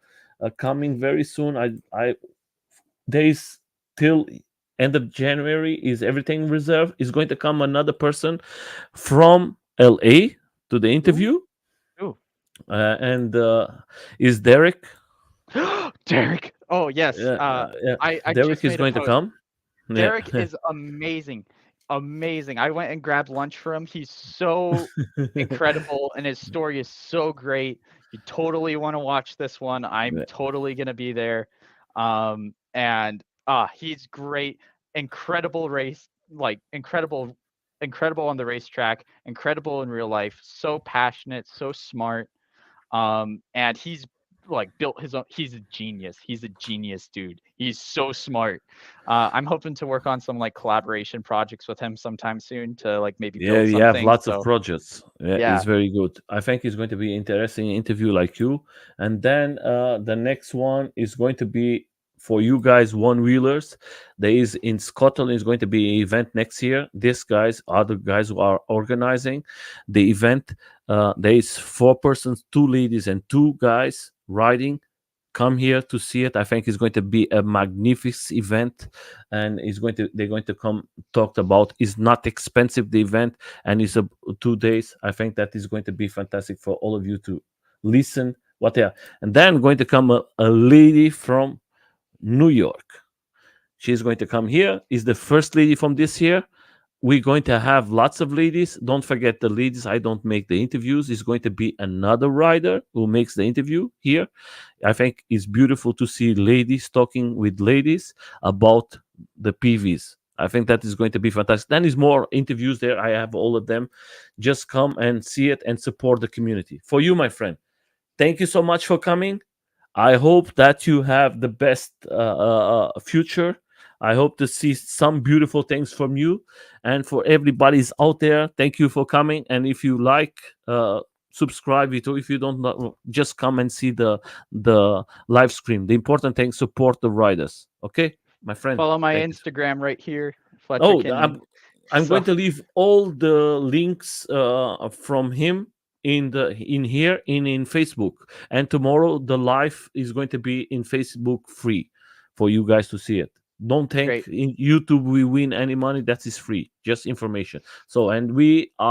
Speaker 1: coming very soon. I there is till end of January is everything reserved. Is going to come another person from LA to the
Speaker 2: ooh,
Speaker 1: interview,
Speaker 2: ooh.
Speaker 1: and is Derek.
Speaker 2: Derek. Oh, yes.
Speaker 1: Yeah,
Speaker 2: I
Speaker 1: Derek
Speaker 2: just
Speaker 1: is
Speaker 2: made a
Speaker 1: going to
Speaker 2: post.
Speaker 1: come. Yeah.
Speaker 2: Derek is amazing. Amazing. I went and grabbed lunch for him. He's so incredible and his story is so great. You totally want to watch this one. I'm totally going to be there. And he's great. Incredible race, like incredible. incredible on the racetrack, incredible in real life, so passionate, so smart. And he's like built his own. He's a genius. He's a genius, dude. He's so smart. I'm hoping to work on some like collaboration projects with him sometime soon to like maybe
Speaker 1: Yeah,
Speaker 2: build
Speaker 1: you have
Speaker 2: something.
Speaker 1: lots of
Speaker 2: So
Speaker 1: projects. Yeah, it's
Speaker 2: yeah,
Speaker 1: very good. I think it's going to be interesting interview like you. And then the next one is going to be for you guys one wheelers. There is in Scotland is going to be an event next year. These guys, other guys who are organizing the event. There is four persons, two ladies and two guys riding. Come here to see it. I think it's going to be a magnificent event, and it's going to they're going to come talked about. It's not expensive the event, and it's a 2 days. I think that is going to be fantastic for all of you to listen what they are. And then going to come a lady from New York. She's going to come here. Is the first lady from this year. We're going to have lots of ladies. Don't forget the ladies. I don't make the interviews. It's going to be another rider who makes the interview here. I think it's beautiful to see ladies talking with ladies about the PVs. I think that is going to be fantastic. Then is more interviews there. I have all of them. Just come and see it and support the community. For you, my friend, thank you so much for coming. I hope that you have the best future. I hope to see some beautiful things from you. And for everybody's out there, thank you for coming. And if you like, subscribe it, or if you don't know, just come and see the live stream. The important thing, support the riders. Okay, my friend.
Speaker 2: follow my
Speaker 1: Thank you.
Speaker 2: Instagram right here. Fletcher
Speaker 1: Oh,
Speaker 2: can.
Speaker 1: I'm
Speaker 2: So
Speaker 1: going to leave all the links from him in here in Facebook. And tomorrow the live is going to be in Facebook free for you guys to see it. Don't think
Speaker 2: great.
Speaker 1: in YouTube we win any money. That is free, just information. So and we